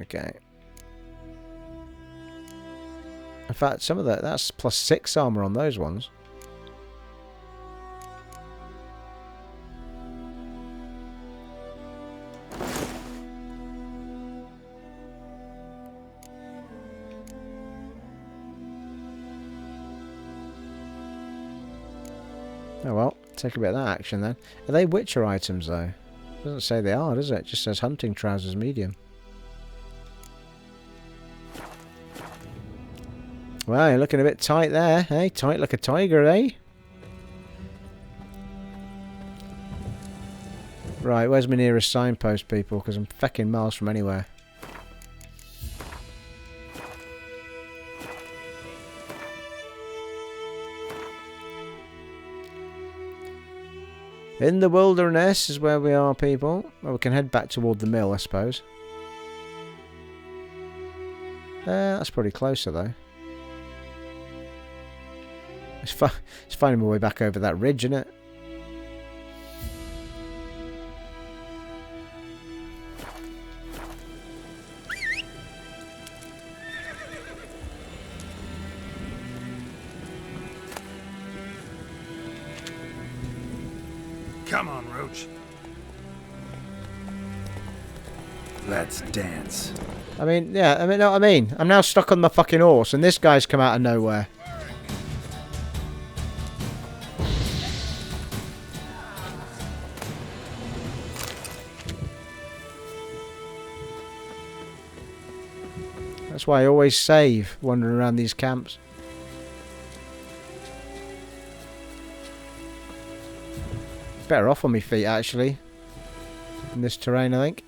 okay. In fact, some of that's +6 armour on those ones. Oh well, take a bit of that action then. Are they Witcher items though? Doesn't say they are, does it? It just says hunting trousers medium. Well, you're looking a bit tight there, eh? Tight like a tiger, eh? Right, where's my nearest signpost, people? Because I'm fucking miles from anywhere. In the wilderness is where we are, people. Well, we can head back toward the mill, I suppose. That's probably closer, though. It's finding my way back over that ridge, isn't it? Come on, Roach. Let's dance. I mean, yeah, I mean, know what I mean? I'm now stuck on my fucking horse, and this guy's come out of nowhere. That's why I always save wandering around these camps. Better off on my feet, actually, in this terrain, I think.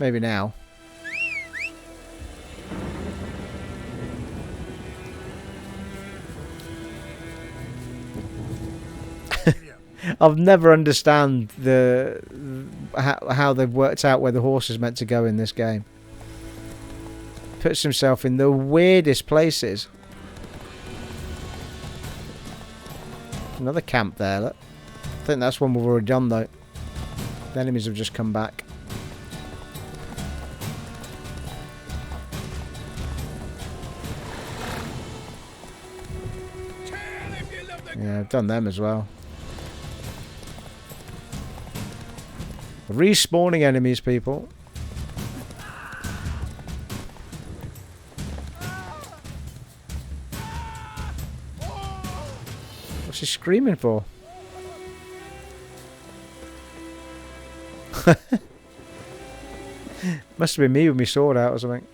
Maybe now. I've never understand how they've worked out where the horse is meant to go in this game. Puts himself in the weirdest places. Another camp there, look. I think that's one we've already done, though. The enemies have just come back. Yeah, I've done them as well. Respawning enemies, people. What's he screaming for? Must have been me with my sword out or something.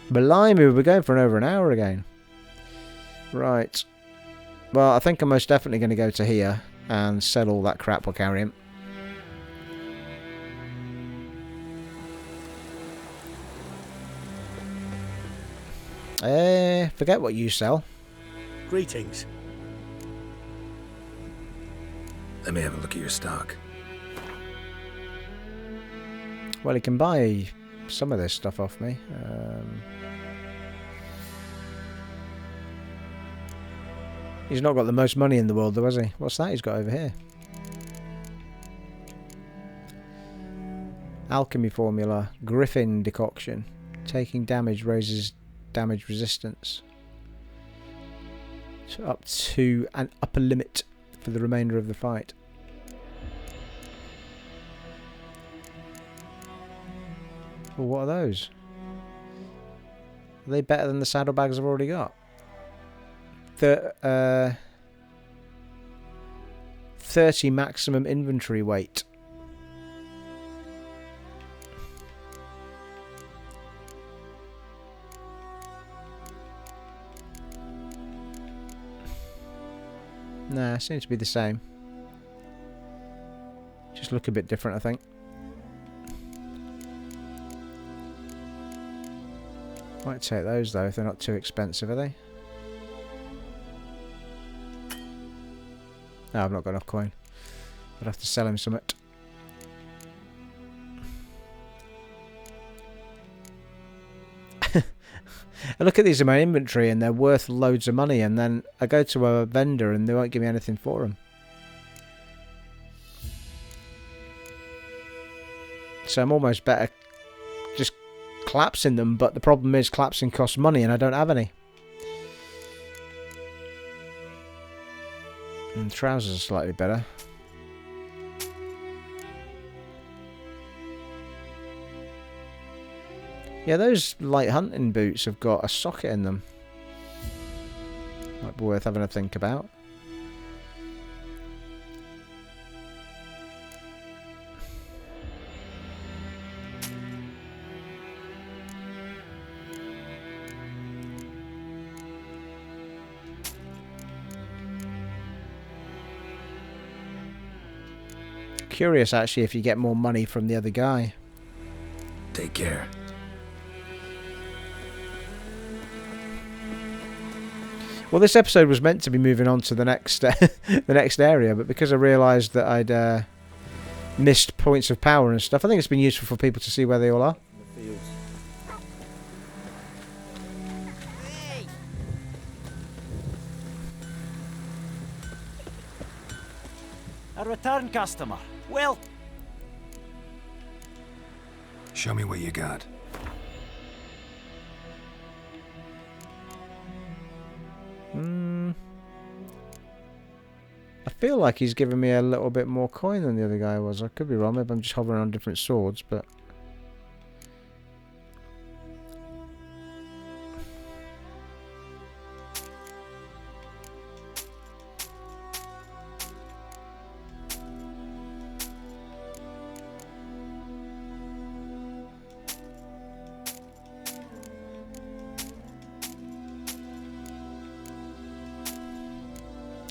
Blimey, we're going for over an hour again. Right. Well, I think I'm most definitely going to go to here and sell all that crap we're carrying. Forget what you sell. Greetings. Let me have a look at your stock. Well, he can buy some of this stuff off me. He's not got the most money in the world, though, has he? What's that he's got over here? Alchemy formula. Griffin decoction. Taking damage raises damage resistance. So up to an upper limit for the remainder of the fight. Well, what are those? Are they better than the saddlebags I've already got? 30 maximum inventory weight. Nah, seems to be the same. Just look a bit different, I think. Might take those though if they're not too expensive, are they? No, I've not got enough coin. I'd have to sell him something. I look at these in my inventory and they're worth loads of money, and then I go to a vendor and they won't give me anything for them. So I'm almost better just collapsing them, but the problem is collapsing costs money and I don't have any. And trousers are slightly better. Yeah, those light hunting boots have got a socket in them. Might be worth having a think about. curious, actually, if you get more money from the other guy. Take care. Well, this episode was meant to be moving on to the next the next area, but because I realised that I'd missed points of power and stuff, I think it's been useful for people to see where they all are. In the fields. A return customer. Well, Show me what you got. I feel like he's giving me a little bit more coin than the other guy was. I could be wrong. Maybe I'm just hovering on different swords, but...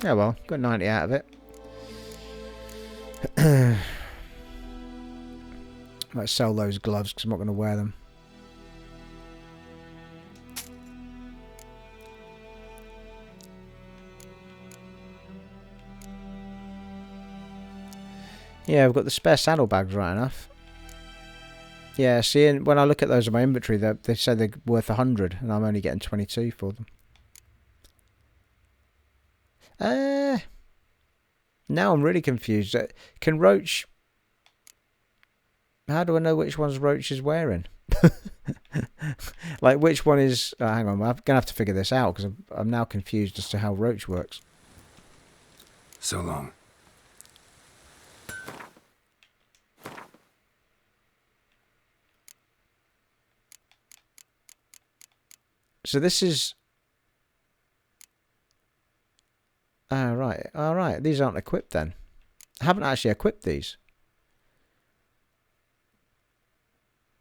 yeah, well, got 90 out of it. Might sell those gloves because I'm not going to wear them. Yeah, we've got the spare saddlebags, right enough. Yeah, see, when I look at those in my inventory, they say they're worth 100, and I'm only getting 22 for them. Now I'm really confused. Can Roach... How do I know which ones Roach is wearing? Like, which one is... hang on, I'm going to have to figure this out, because I'm now confused as to how Roach works. So long. So this is... Alright, these aren't equipped then. I haven't actually equipped these.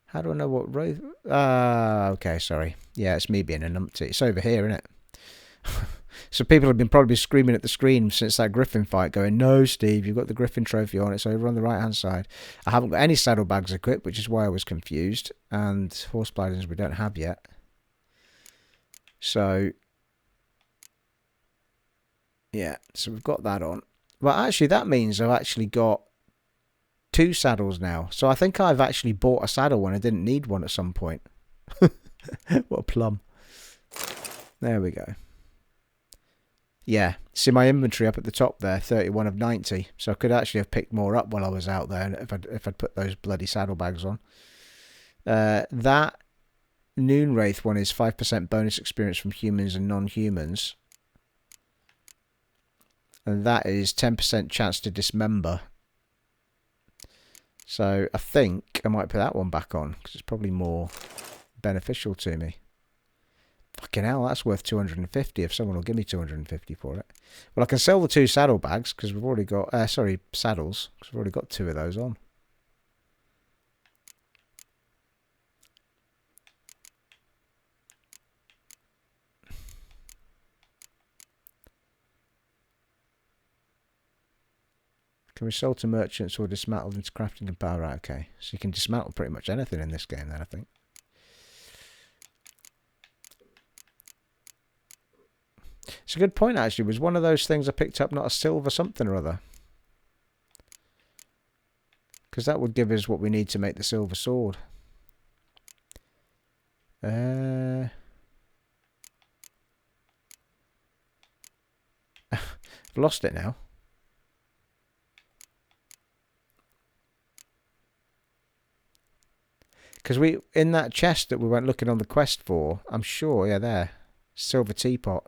How do I know what row... okay, sorry. Yeah, it's me being a numpty. It's over here, isn't it? So people have been probably screaming at the screen since that Griffin fight, going, no, Steve, you've got the Griffin trophy on. It's over on the right-hand side. I haven't got any saddlebags equipped, which is why I was confused. And horse bridles we don't have yet. So... yeah, so we've got that on. Well, actually, that means I've actually got 2 saddles now. So I think I've actually bought a saddle when I didn't need one at some point. What a plum. There we go. Yeah, see my inventory up at the top there, 31 of 90. So I could actually have picked more up while I was out there if I'd put those bloody saddlebags on. That Noon Wraith one is 5% bonus experience from humans and non-humans. And that is 10% chance to dismember. So I think I might put that one back on, because it's probably more beneficial to me. Fucking hell, that's worth 250 if someone will give me 250 for it. Well, I can sell the 2 saddlebags, because we've already got... saddles, because we've already got 2 of those on. Can we sell to merchants or dismantled into crafting and power? Right, okay. So you can dismantle pretty much anything in this game then, I think. It's a good point, actually. Was one of those things I picked up not a silver something or other? Because that would give us what we need to make the silver sword. I've lost it now. Because we, in that chest that we went looking on the quest for, I'm sure, yeah, there, silver teapot.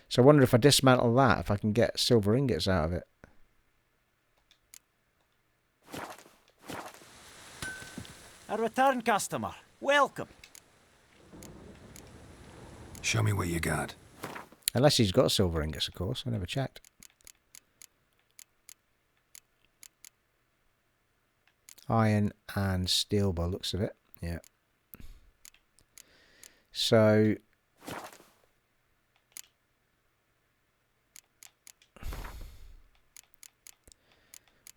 So I wonder if I dismantle that, if I can get silver ingots out of it. a return customer. Welcome. Show me what you got. Unless he's got silver ingots, of course. I never checked. Iron and steel by the looks of it. Yeah. So...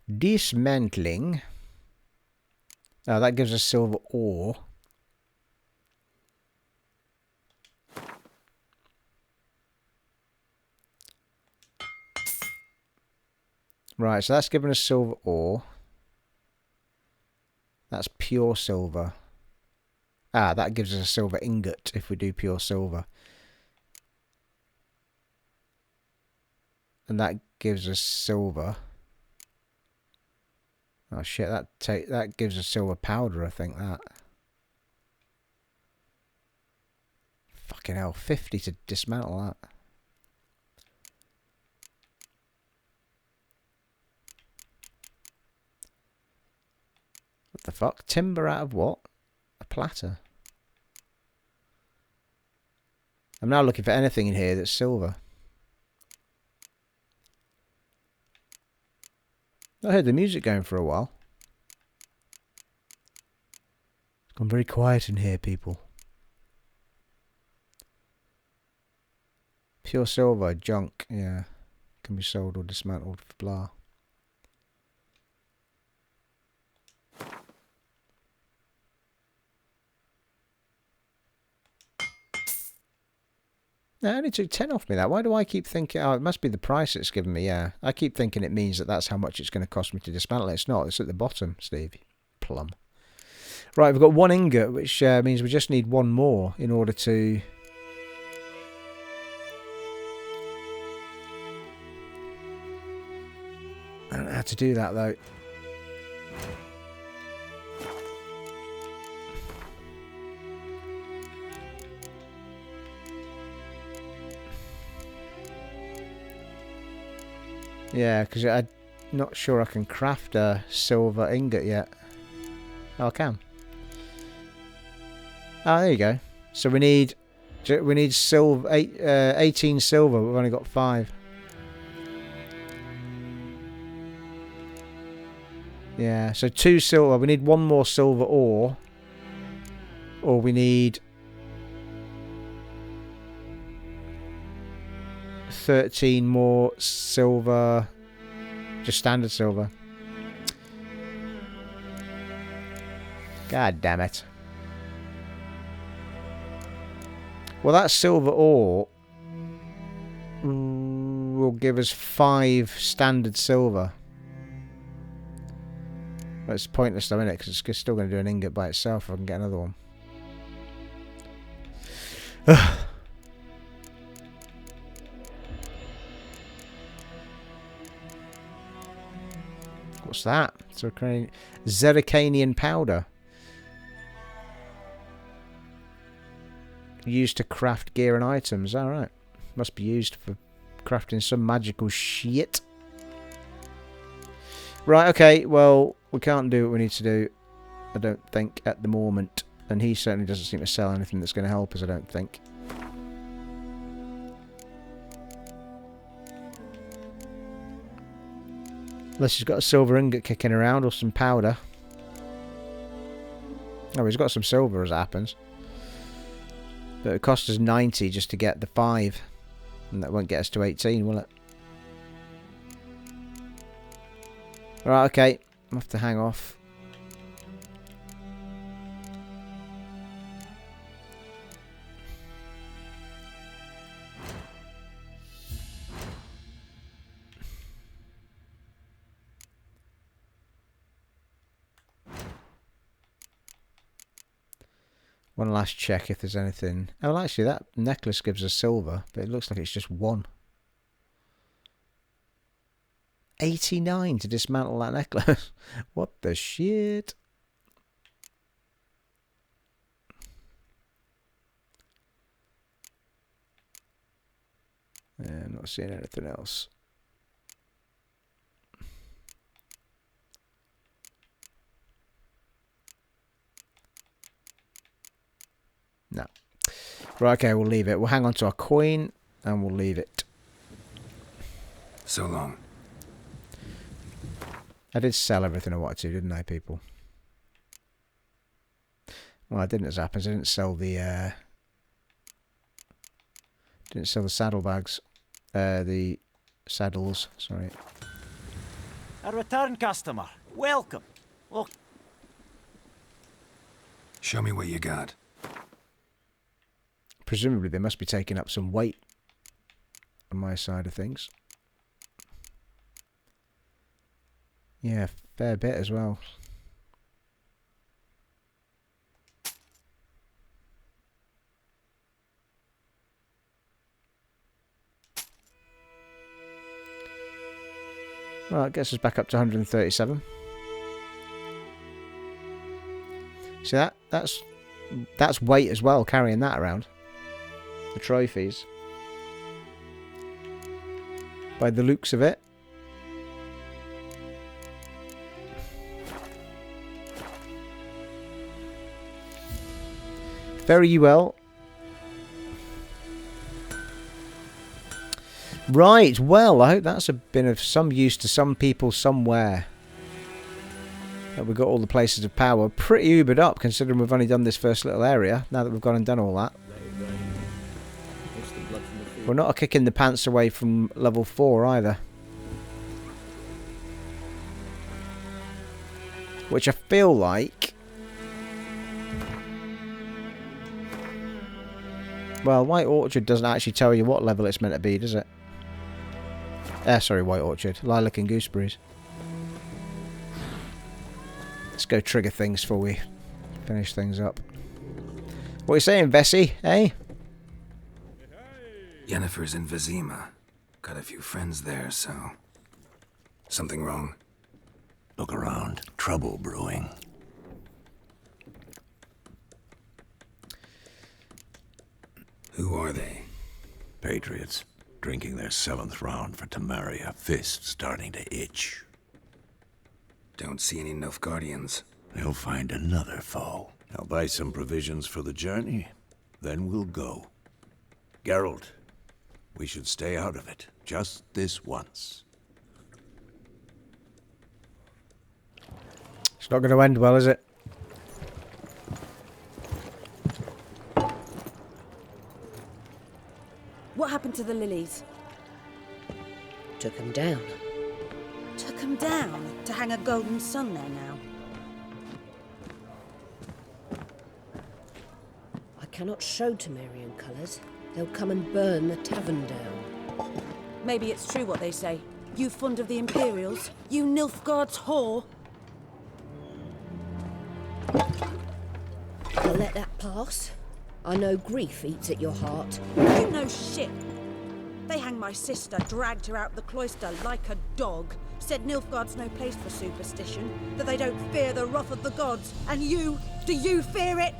Dismantling. Oh, that gives us silver ore. Right, so that's giving us silver ore. That's pure silver. Ah, that gives us a silver ingot if we do pure silver. And that gives us silver. Oh shit, that gives us silver powder, I think, that. Fucking hell, 50 to dismantle that. What the fuck? Timber out of what? A platter. I'm now looking for anything in here that's silver. I heard the music going for a while. It's gone very quiet in here, people. Pure silver, junk, yeah. Can be sold or dismantled for blah. No, it only took 10 off me that. Why do I keep thinking... Oh, it must be the price it's given me, yeah. I keep thinking it means that that's how much it's going to cost me to dismantle it. It's not. It's at the bottom, Steve. Plum. Right, we've got one ingot, which means we just need one more in order to... I don't know how to do that, though. Yeah, because I'm not sure I can craft a silver ingot yet. Oh, I can. Oh, there you go. So we need silver, 18 silver. We've only got 5. Yeah, so 2 silver. We need 1 more silver ore, or we need 13 more silver, just standard silver. God damn it. Well, that silver ore will give us 5 standard silver. But it's pointless though, isn't it? Because it's still going to do an ingot by itself if I can get another one. What's that? Zeracanian powder. Used to craft gear and items. Alright. Must be used for crafting some magical shit. Right, okay. Well, we can't do what we need to do, I don't think, at the moment. And he certainly doesn't seem to sell anything that's going to help us, I don't think. Unless he's got a silver ingot kicking around or some powder. Oh, he's got some silver as it happens. But it cost us 90 just to get the 5. And that won't get us to 18, will it? Right, okay. I'll have to hang off. One last check if there's anything. Oh, well, actually, that necklace gives us silver, but it looks like it's just 1. 89 to dismantle that necklace. What the shit? Yeah, I'm not seeing anything else. No. Right, okay, we'll leave it. We'll hang on to our coin and we'll leave it. So long. I did sell everything I wanted to, didn't I, people? Well, I didn't, as happens. I didn't sell the saddlebags. The saddles, sorry. A return customer. Welcome. Look, Show me what you got. Presumably they must be taking up some weight on my side of things. Yeah, fair bit as well. Well, it gets us back up to 137. See that's weight as well, carrying that around. The trophies. By the looks of it. Very well. Right, well, I hope that's been of some use to some people somewhere. That we've got all the places of power pretty ubered up, considering we've only done this first little area, now that we've gone and done all that. We're not a kick in the pants away from level 4 either. Which I feel like... Well, White Orchard doesn't actually tell you what level it's meant to be, does it? Sorry, White Orchard. Lilac and Gooseberries. Let's go trigger things before we finish things up. What are you saying, Vessi? Eh? Yennifer's in Vizimere. Got a few friends there, so... Something wrong? Look around. Trouble brewing. Who are they? Patriots. Drinking their 7th round for Tamira. Fists starting to itch. Don't see any Nilfgaardians. They'll find another foe. I'll buy some provisions for the journey. Then we'll go. Geralt, we should stay out of it. Just this once. It's not going to end well, is it? What happened to the lilies? Took him down. Took them down to hang a golden sun there now. I cannot show Temerian colours. They'll come and burn the tavern down. Maybe it's true what they say. You fond of the Imperials? You Nilfgaard's whore? I'll let that pass. I know grief eats at your heart. You know shit. They hanged my sister, dragged her out the cloister like a dog. Said Nilfgaard's no place for superstition, that they don't fear the wrath of the gods. And you, do you fear it?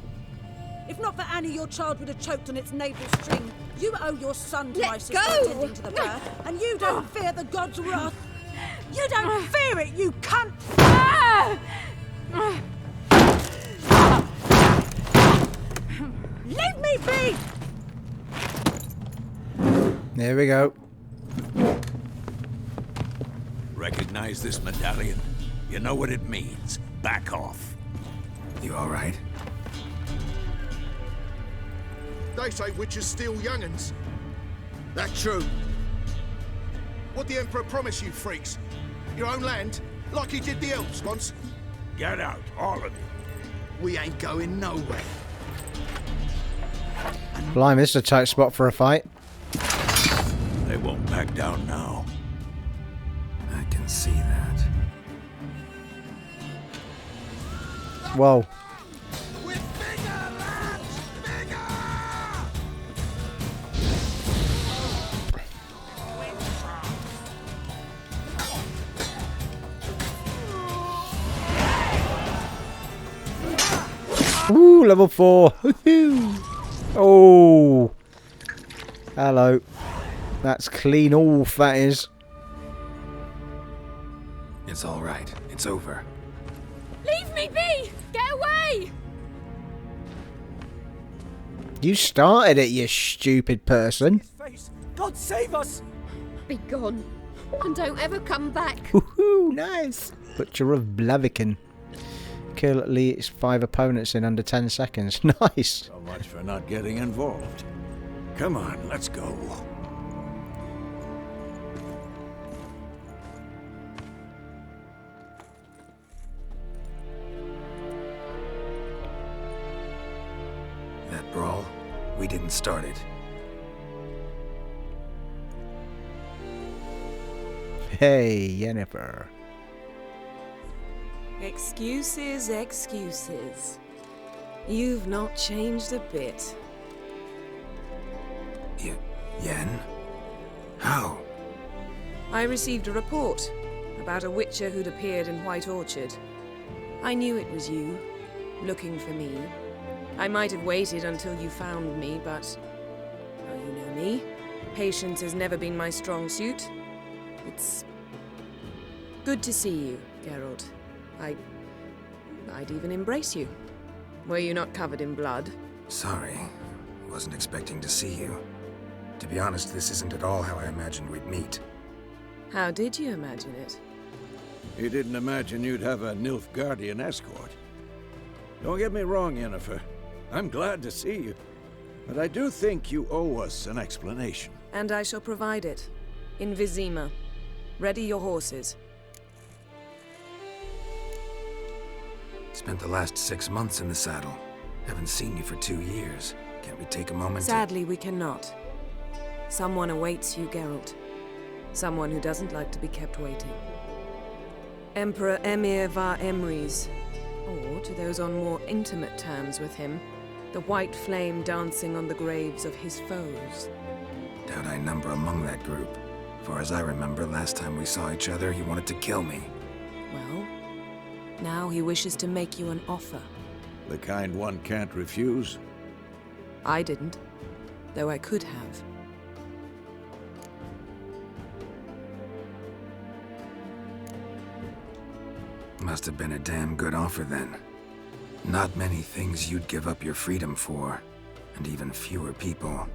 If not for Annie, your child would have choked on its navel string. You owe your son to my sister attending to the birth, and you don't fear the gods' wrath. You don't fear it, you cunt! Leave me be! There we go. Recognize this medallion? You know what it means. Back off. You alright? They say witches steal young'uns. That true. What the Emperor promised you freaks? Your own land? Like he did the elves once? Get out, all of you. We ain't going nowhere. Blimey, this is a tight spot for a fight. They won't back down now. I can see that. Whoa. We're bigger, lads! Bigger! Ooh, level 4. Woohoo. Oh. Hello. That's clean off, that is. It's alright. It's over. Leave me be! Get away! You started it, you stupid person. face. God save us! Be gone. And don't ever come back. Woohoo, nice. Butcher of Blaviken. Kill at least 5 opponents in under 10 seconds. Nice. So much for not getting involved. Come on, let's go. brawl, we didn't start it. Hey, Yennifer. Excuses, excuses. You've not changed a bit. Yen? How? I received a report about a witcher who'd appeared in White Orchard. I knew it was you, looking for me. I might have waited until you found me, but... well, you know me. Patience has never been my strong suit. It's... good to see you, Geralt. I'd even embrace you. Were you not covered in blood? Sorry. Wasn't expecting to see you. To be honest, this isn't at all how I imagined we'd meet. How did you imagine it? You didn't imagine you'd have a Nilfgaardian escort. Don't get me wrong, Yennifer. I'm glad to see you. But I do think you owe us an explanation. And I shall provide it. In Vizimere. Ready your horses. Spent the last 6 months in the saddle. Haven't seen you for 2 years. Can't we take a moment Sadly, we cannot. Someone awaits you, Geralt. Someone who doesn't like to be kept waiting. Emperor Emir var Emrys. Or, to those on more intimate terms with him, the white flame dancing on the graves of his foes. Doubt I number among that group. Far as I remember, last time we saw each other, he wanted to kill me. Well, now he wishes to make you an offer. The kind one can't refuse. I didn't, though I could have. Must have been a damn good offer then. Not many things you'd give up your freedom for, and even fewer people.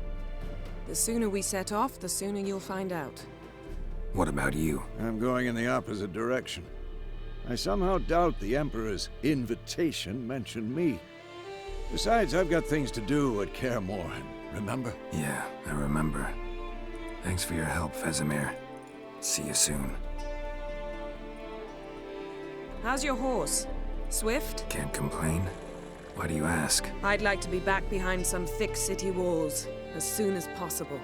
The sooner we set off, the sooner you'll find out. What about you? I'm going in the opposite direction. I somehow doubt the Emperor's invitation mentioned me. Besides, I've got things to do at Kaer Morhen, remember? Yeah, I remember. Thanks for your help, Vizimere. See you soon. How's your horse? Swift? Can't complain. Why do you ask? I'd like to be back behind some thick city walls as soon as possible.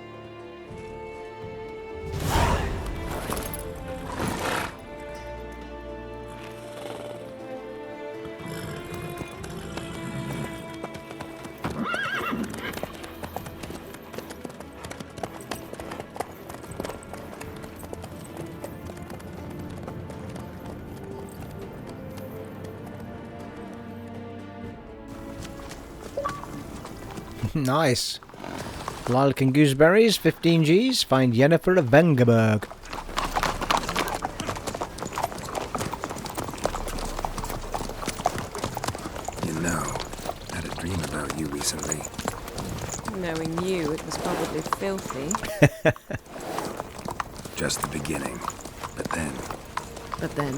Nice. Lilac and Gooseberries, 15 Gs. Find Yennifer of Vengerberg. You know, I had a dream about you recently. Knowing you, it was probably filthy. Just the beginning. But then... But then...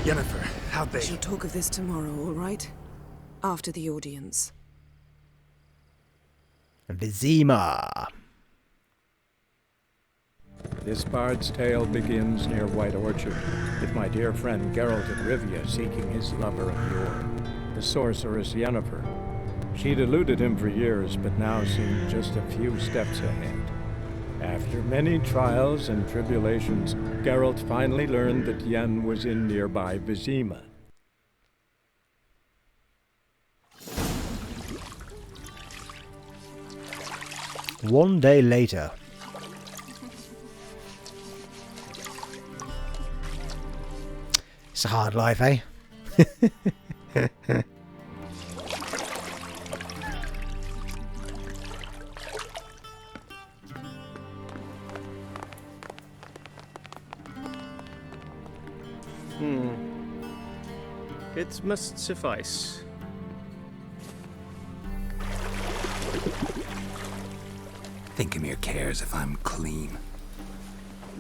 Yennifer, how'd they... We shall talk of this tomorrow, all right? After the audience. Vizimere. This bard's tale begins near White Orchard, with my dear friend Geralt of Rivia seeking his lover of yore, the sorceress Yennifer. She'd eluded him for years, but now seemed just a few steps ahead. After many trials and tribulations, Geralt finally learned that Yen was in nearby Vizimere. One day later. It's a hard life, eh? It must suffice. Vizimere cares if I'm clean.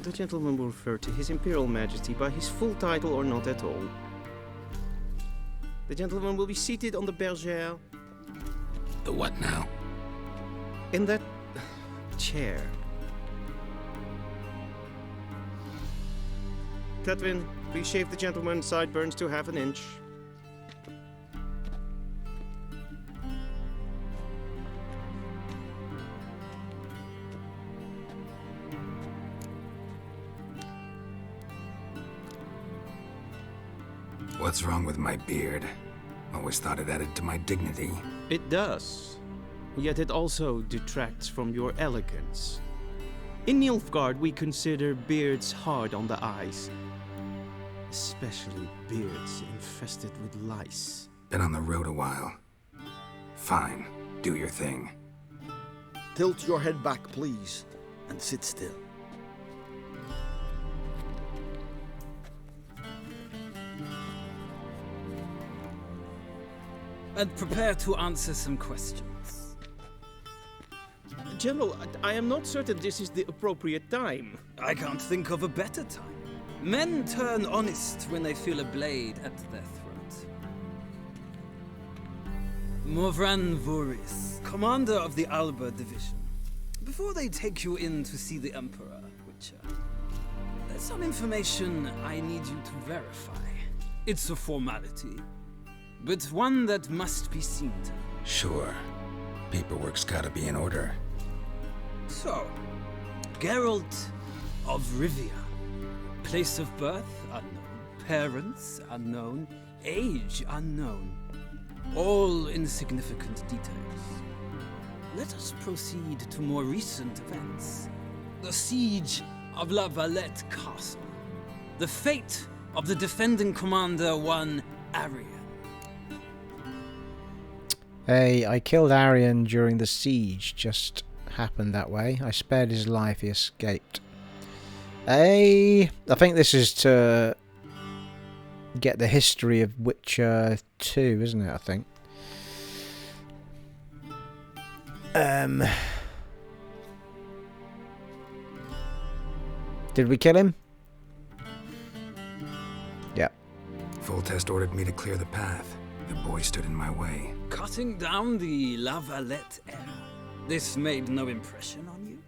The gentleman will refer to His Imperial Majesty by his full title or not at all. The gentleman will be seated on the bergère. The what now? In that chair. Catwin, please shave the gentleman's sideburns to half an inch. What's wrong with my beard? Always thought it added to my dignity. It does. Yet it also detracts from your elegance. In Nilfgaard, we consider beards hard on the eyes. Especially beards infested with lice. Been on the road a while. Fine, do your thing. Tilt your head back, please, and sit still. And prepare to answer some questions. General, I am not certain this is the appropriate time. I can't think of a better time. Men turn honest when they feel a blade at their throat. Morvran Voris, commander of the Alba Division. Before they take you in to see the Emperor, Witcher, there's some information I need you to verify. It's a formality, but one that must be seen to. Sure. Paperwork's gotta be in order. So, Geralt of Rivia. Place of birth unknown. Parents unknown. Age unknown. All insignificant details. Let us proceed to more recent events. The siege of La Valette Castle. The fate of the defending commander, one Arian. Hey, I killed Arian during the siege. Just happened that way. I spared his life. He escaped. Hey, I think this is to get the history of Witcher 2, isn't it? I think. Did we kill him? Yeah. Foltest ordered me to clear the path. The boy stood in my way. Cutting down the La Valette heir. This made no impression on you?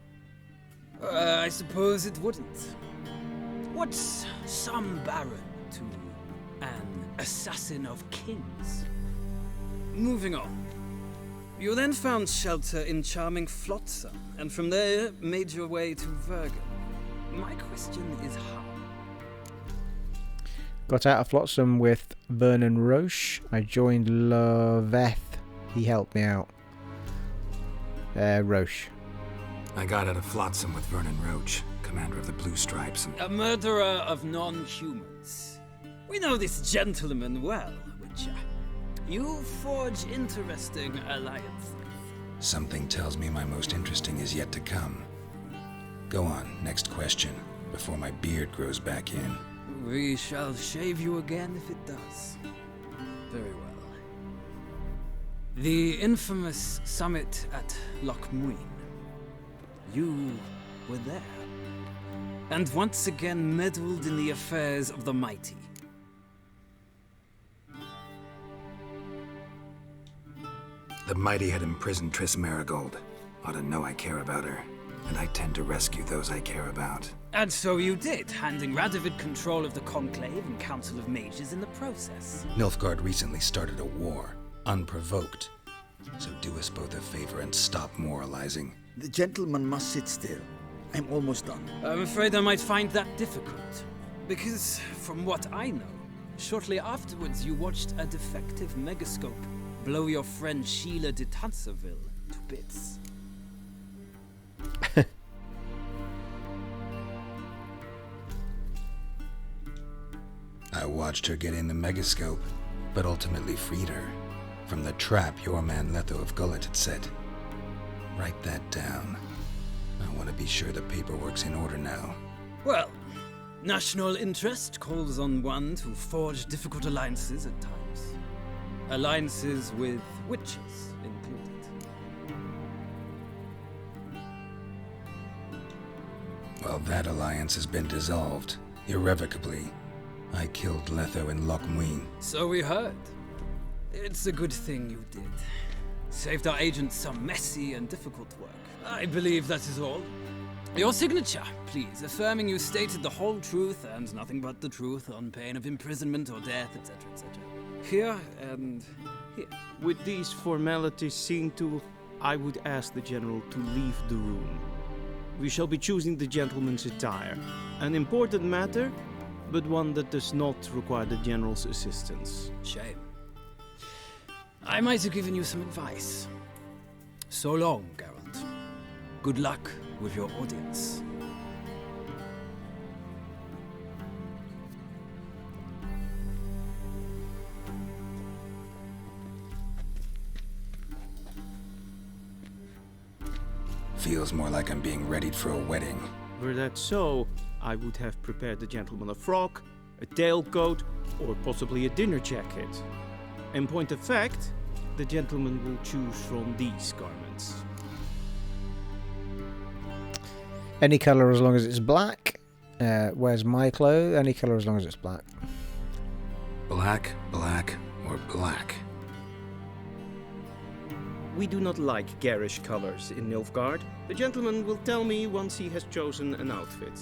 I suppose it wouldn't. What's some baron to an assassin of kings? Moving on. You then found shelter in charming Flotsam, and from there made your way to Vergen. My question is how? Got out of Flotsam with Vernon Roche. I joined Loveth. He helped me out. Roche. I got out of Flotsam with Vernon Roche, commander of the Blue Stripes, and... A murderer of non-humans. We know this gentleman well, Witcher. You forge interesting alliances. Something tells me my most interesting is yet to come. Go on, next question, before my beard grows back in. We shall shave you again if it does. Very well. The infamous summit at Loch Muin. You were there. And once again meddled in the affairs of the mighty. The mighty had imprisoned Triss Marigold. Ought to know I care about her. And I tend to rescue those I care about. And so you did, handing Radovid control of the Conclave and Council of Mages in the process. Nilfgaard recently started a war, unprovoked. So do us both a favor and stop moralizing. The gentleman must sit still. I'm almost done. I'm afraid I might find that difficult. Because, from what I know, shortly afterwards you watched a defective megascope blow your friend Sheila de Tanserville to bits. I watched her get in the megascope, but ultimately freed her from the trap your man Letho of Gullet had set. Write that down. I want to be sure the paperwork's in order now. Well, national interest calls on one to forge difficult alliances at times. Alliances with witches included. Well, that alliance has been dissolved, irrevocably. I killed Letho and Loch Muin. So we heard. It's a good thing you did. Saved our agents some messy and difficult work. I believe that is all. Your signature, please, affirming you stated the whole truth and nothing but the truth on pain of imprisonment or death, etc., etc. Here and here. With these formalities seen to, I would ask the General to leave the room. We shall be choosing the gentleman's attire. An important matter, but one that does not require the General's assistance. Shame. I might have given you some advice. So long, Geralt. Good luck with your audience. Feels more like I'm being readied for a wedding. Were that so, I would have prepared the gentleman a frock, a tailcoat, or possibly a dinner jacket. In point of fact, the gentleman will choose from these garments. Any colour as long as it's black. Where's my clothes? Any colour as long as it's black. Black, black, or black? We do not like garish colors in Nilfgaard. The gentleman will tell me once he has chosen an outfit.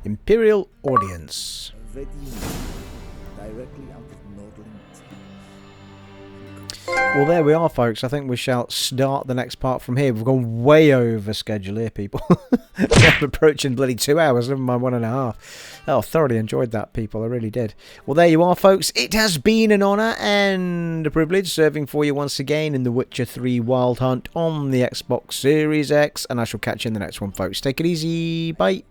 Imperial audience. Directly out of Nordland. Well, there we are, folks. I think we shall start the next part from here. We've gone way over schedule here, people. I'm approaching bloody 2 hours, never mind 1.5. Oh, thoroughly enjoyed that, people. I really did. Well, there you are, folks. It has been an honour and a privilege serving for you once again in The Witcher 3 Wild Hunt on the Xbox Series X. And I shall catch you in the next one, folks. Take it easy. Bye.